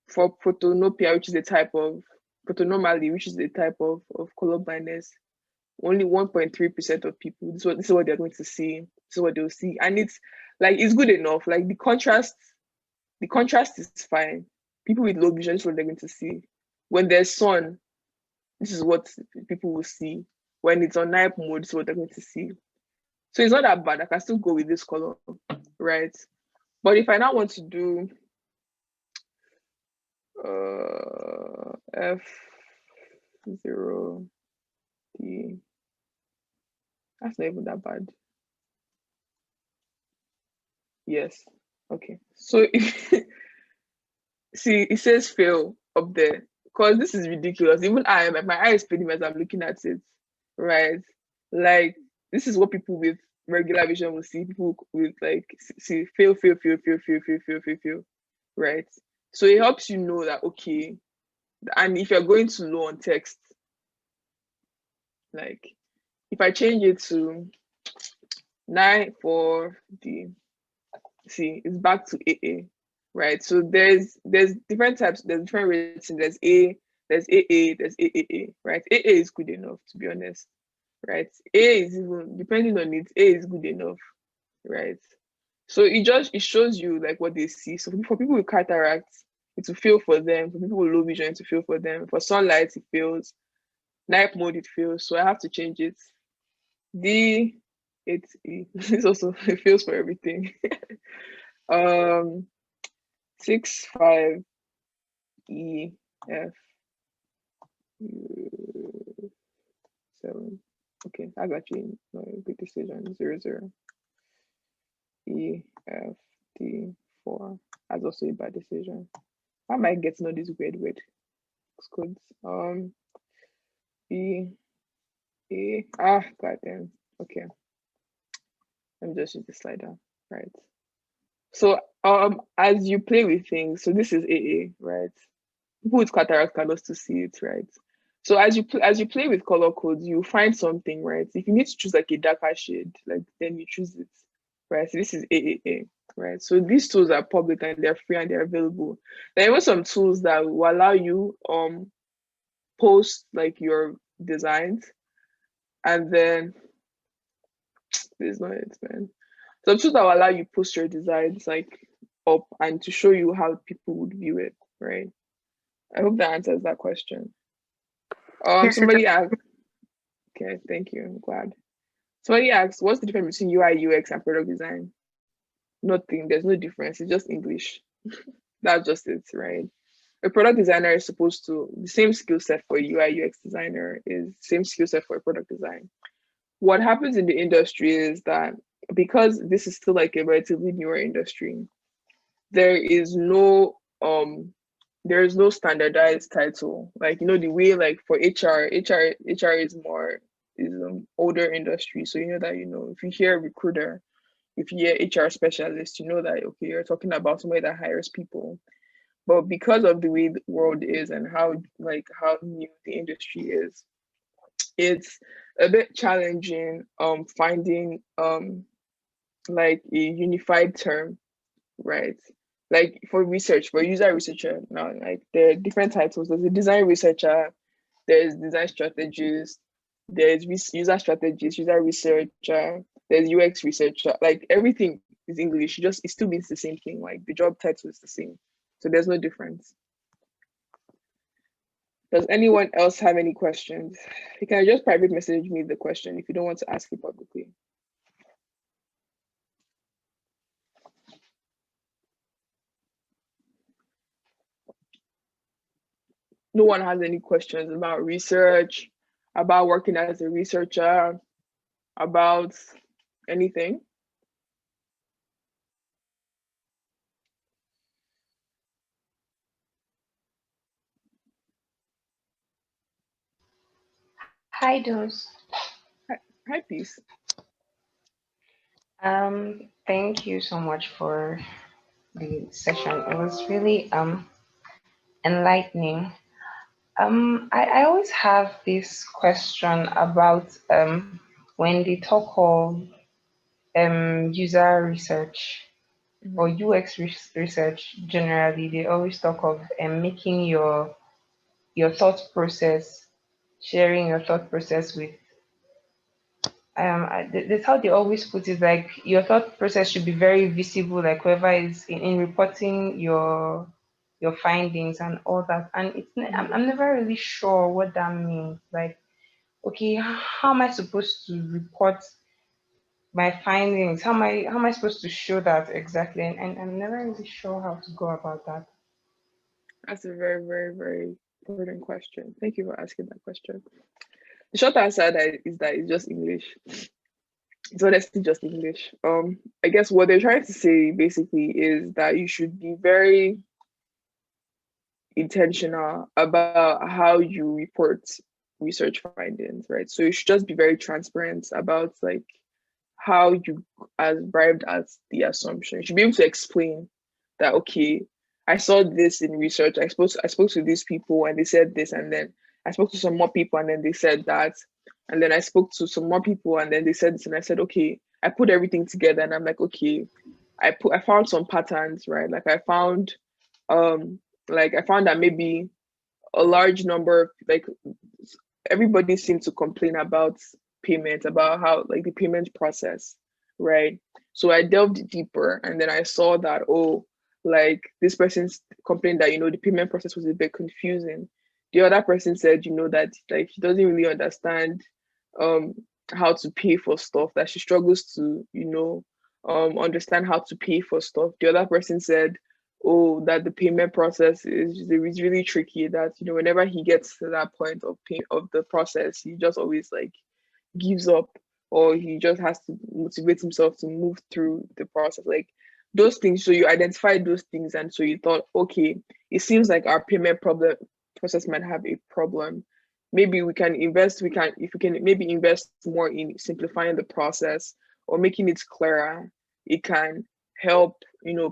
For protanopia, which is a type of protonormally, which is a type of color blindness, only 1.3% of people. This is what they're going to see. This is what they'll see, and it's good enough. Like the contrast is fine. People with low vision, this is what they're going to see. When there's sun, this is what people will see. When it's on night mode, this is what they're going to see. So it's not that bad. I can still go with this color, right? But if I now want to do F0D, that's not even that bad. Yes. Okay. So see, it says fail up there because this is ridiculous. Even I, like, my eye is fading as I'm looking at it, right? Like, this is what people with regular vision will see. People with like see fail, right? So it helps you know that, okay, and if you're going too low on text, like if I change it to 9 4D, see, it's back to AA, right? So there's different types, there's different rating. There's A, there's AA, there's AAA, right? AA is good enough, to be honest, right? A is even, depending on it, A is good enough, right? So it shows you like what they see. So for people with cataracts, it will fail for them. For people with low vision, it will fail for them. For sunlight, it fails. Night mode, it fails. So I have to change it. D, it's E. This also, it fails for everything. 6 5 E F U 7. Okay, that's actually not a good decision. 0 0 E F D 4. That's also a bad decision. Why am I getting all these weird codes? B A goddamn. Okay. Let me just use the slider. Right. So as you play with things, so this is AA, right? People with cataract can also see it, right? So as you play with color codes, you find something, right? If you need to choose like a darker shade, like then you choose it, right? So this is AAA, right? So these tools are public and they're free and they're available. There are even some tools that will allow you post like your designs, and then this is not it, man. Some tools that will allow you post your designs like up and to show you how people would view it, right? I hope that answers that question. Yes, Somebody asked. Okay, thank you. I'm glad. Somebody asked, what's the difference between UI, UX, and product design? Nothing. There's no difference. It's just English. That's just it, right? A product designer is supposed to, the same skill set for a UI, UX designer is the same skill set for a product design. What happens in the industry is that because this is still like a relatively newer industry, there is no standardized title. Like, you know, the way like for HR is more older industry. So you know that, you know, if you hear recruiter, if you hear HR specialist, you know that, okay, you're talking about somebody that hires people. But because of the way the world is and how new the industry is, it's a bit challenging finding like a unified term, right? Like for research, for user researcher now, like there are different titles. There's a design researcher, there's design strategist, there's user strategist, user researcher, there's UX researcher. Like everything is English. It still means the same thing. Like the job title is the same. So there's no difference. Does anyone else have any questions? You can just private message me the question if you don't want to ask it publicly. No one has any questions about research, about working as a researcher, about anything? Hi, Dos. Hi, peace. Thank you so much for the session. It was really enlightening. I always have this question about when they talk of user research or UX research generally, they always talk of making your thought process, sharing your thought process with that's how they always put it, like your thought process should be very visible, like whoever is in reporting your your findings and all that. And I'm never really sure what that means. Like, okay, how am I supposed to report my findings? How am I supposed to show that exactly? And I'm never really sure how to go about that. That's a very, very, very important question. Thank you for asking that question. The short answer is that it's just English. It's honestly just English. I guess what they're trying to say basically is that you should be very intentional about how you report research findings, right? So you should just be very transparent about like how you arrived at the assumption. You should be able to explain that, okay, I saw this in research. I spoke to these people and they said this, and then I spoke to some more people and then they said that, and then I spoke to some more people and then they said this, and I said, okay, I put everything together and I'm like, okay, I found some patterns, right? Like I found that maybe a large number of like everybody seemed to complain about payment, about how like the payment process, right? So I delved deeper and then I saw that, oh, like this person's complained that, the payment process was a bit confusing. The other person said, that like she doesn't really understand um how to pay for stuff, that she struggles to, understand how to pay for stuff. The other person said, oh, that the payment process is really tricky, that whenever he gets to that point of the process, he just always like gives up, or he just has to motivate himself to move through the process, like those things. So you identified those things, and so you thought, okay, it seems like our payment problem process might have a problem. Maybe if we can maybe invest more in simplifying the process or making it clearer, it can help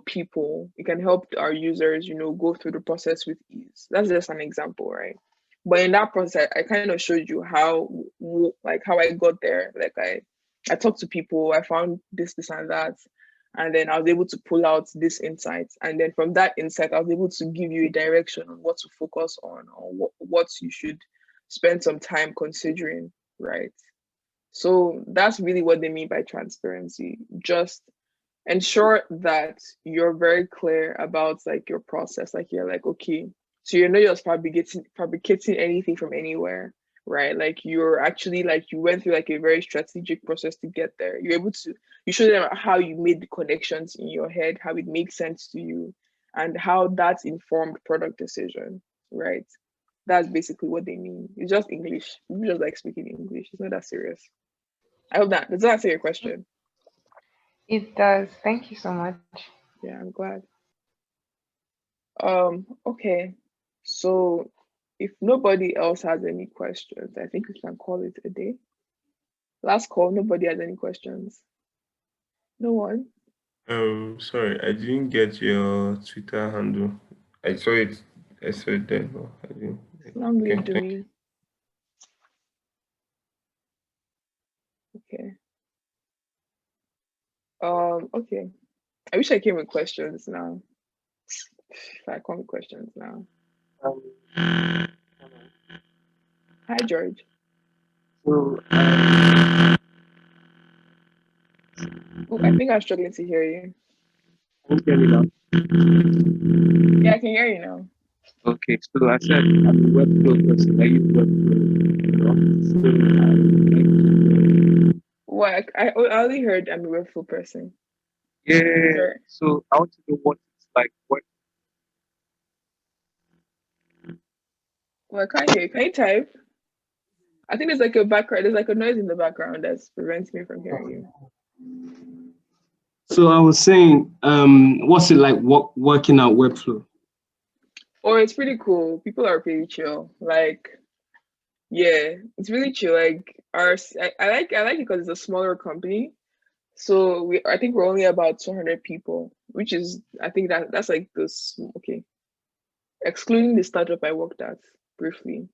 people, it can help our users go through the process with ease. That's just an example, right? But in that process, I kind of showed you how I got there. Like I talked to people, I found this and that, and then I was able to pull out this insight, and then from that insight I was able to give you a direction on what to focus on, or what you should spend some time considering, right? So that's really what they mean by transparency. Just ensure that you're very clear about like your process. Like you're like, okay, so you're not just fabricating anything from anywhere, right? Like you're actually like you went through like a very strategic process to get there. You show them how you made the connections in your head, how it makes sense to you, and how that's informed product decision, right? That's basically what they mean. It's just English. People just like speaking English. It's not that serious. I hope that does that answer your question. It does. Thank you so much. Yeah, I'm glad. Okay. So if nobody else has any questions, I think we can call it a day. Last call, nobody has any questions. No one? Sorry, I didn't get your Twitter handle. I saw it. I saw it there, but I didn't. Long Okay, live thank you. Dami. Okay. Okay. I wish I came with questions now. I come with questions now. Hi, George. So, Oh, I think I'm struggling to hear you. can you hear me now? Yeah, I can hear you now. Okay, so I said I'm a webflow person. I use webflow, So What? I only heard I'm a webful person. yeah. Sorry. So I want to know what it's like. Well, I can't hear you. Can you type? I think there's like a background. There's like a noise in the background that's preventing me from hearing you. So I was saying, what's it like working out webflow? Oh, it's pretty cool. People are pretty chill. Like, yeah, it's really chill. Like, I like it because it's a smaller company. So I think we're only about 200 people, which is, I think that's like this. Okay, excluding the startup I worked at briefly,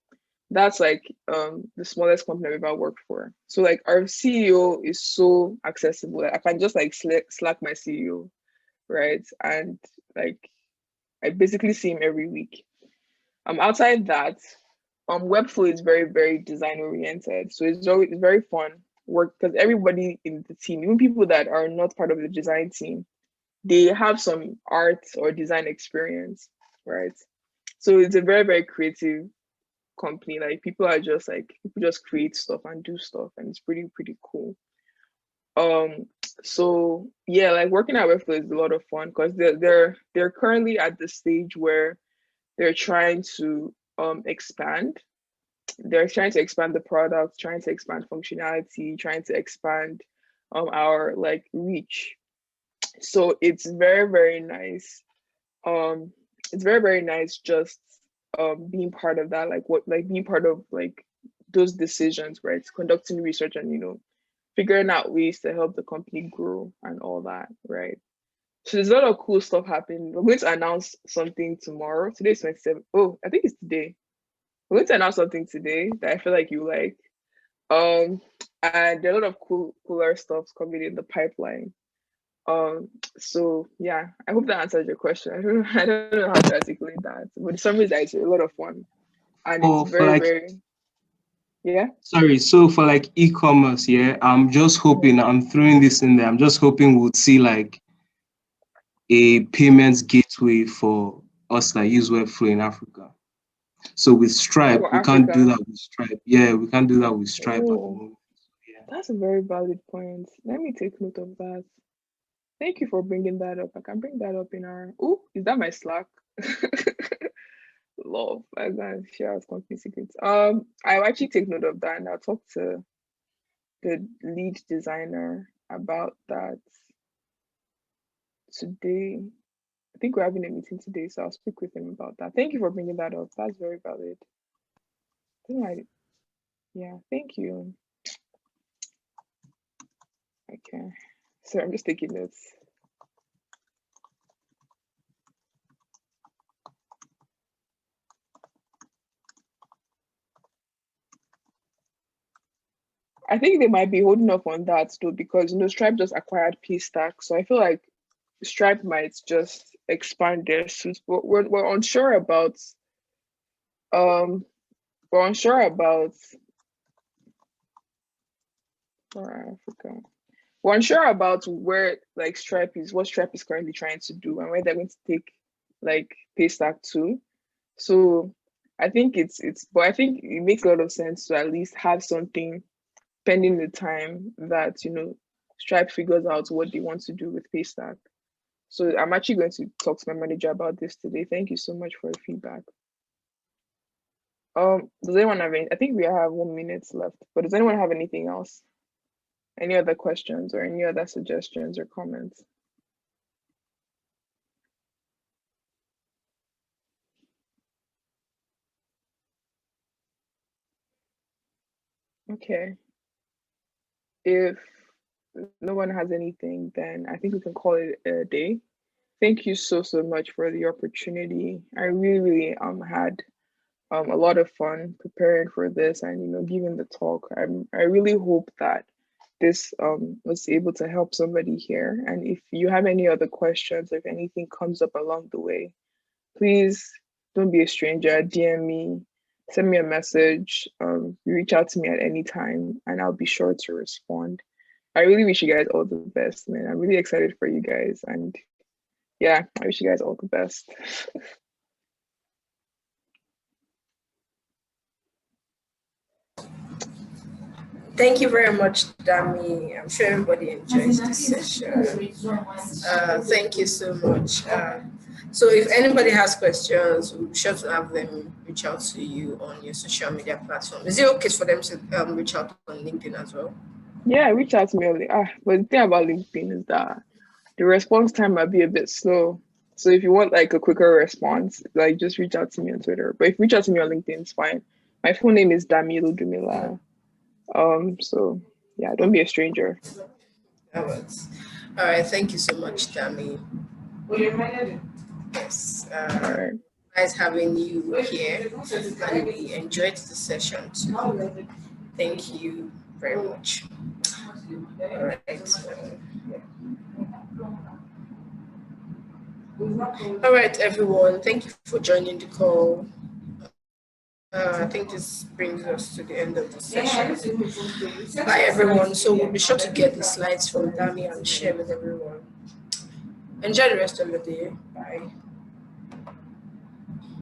that's like the smallest company I've ever worked for. So like our CEO is so accessible. Like, I can just like Slack my CEO, right? And like I basically see him every week. Outside that, Webflow is very, very design oriented. So it's very fun work because everybody in the team, even people that are not part of the design team, they have some art or design experience, right? So it's a very, very creative company. Like people just create stuff and do stuff, and it's pretty cool. So yeah, like working at Webflow is a lot of fun because they're currently at the stage where they're trying to expand. They're trying to expand the product, trying to expand functionality, trying to expand our like reach. So it's very, very nice. It's very, very nice just being part of that, being part of like those decisions, right? Conducting research and figuring out ways to help the company grow and all that, right? So there's a lot of cool stuff happening. We're going to announce something tomorrow. Today's 27th. Oh, I think it's today. We're going to announce something today that I feel like you like. And there are a lot of cooler stuff coming in the pipeline. So yeah, I hope that answers your question. I don't know how to articulate that, but the summary is that it's a lot of fun, and it's very, very, yeah. Sorry, so for like e-commerce, yeah, I'm just hoping, I'm throwing this in there, I'm just hoping we'll see like a payments gateway for us that use Webflow in Africa. So with Stripe, we can't do that with Stripe. Yeah, we can't do that with Stripe at the moment. Yeah. That's a very valid point. Let me take note of that. Thank you for bringing that up. I can bring that up in our. Oh, is that my Slack? Love. I'm gonna share our company secrets. I'll actually take note of that, and I'll talk to the lead designer about that today. I think we're having a meeting today, so I'll speak with him about that. Thank you for bringing that up. That's very valid. Yeah, thank you. Okay, so I'm just taking notes. I think they might be holding off on that though, because Stripe just acquired Paystack, so I feel like Stripe might just expand their suite. We're unsure about for Africa. We're unsure about where like what Stripe is currently trying to do and where they're going to take like Paystack to. So I think but I think it makes a lot of sense to at least have something pending the time that Stripe figures out what they want to do with Paystack. So I'm actually going to talk to my manager about this today. Thank you so much for your feedback. Does anyone have any? I think we have 1 minute left, but does anyone have anything else? Any other questions or any other suggestions or comments? Okay. If no one has anything, then I think we can call it a day. Thank you so much for the opportunity. I really had a lot of fun preparing for this and giving the talk. I really hope that this was able to help somebody here. And if you have any other questions, if anything comes up along the way, please don't be a stranger. DM me, send me a message, reach out to me at any time, and I'll be sure to respond. I really wish you guys all the best, man. I'm really excited for you guys, and yeah, I wish you guys all the best. Thank you very much, Dami. I'm sure everybody enjoys this session. Thank you so much. So if anybody has questions, we'll be sure to have them reach out to you on your social media platform. Is it okay for them to reach out on LinkedIn as well? Yeah, reach out to me. But the thing about LinkedIn is that the response time might be a bit slow. So if you want like a quicker response, like just reach out to me on Twitter. But if you reach out to me on LinkedIn, it's fine. My full name is Dami Oludumila. So yeah, don't be a stranger. All right. Thank you so much, Dami. Yes. All right. Nice having you here, and we enjoyed the session too. Thank you very much. All right. All right, everyone. Thank you for joining the call. I think this brings us to the end of the session. Bye, everyone. So we'll be sure to get the slides from Dami and share with everyone. Enjoy the rest of the day. Bye.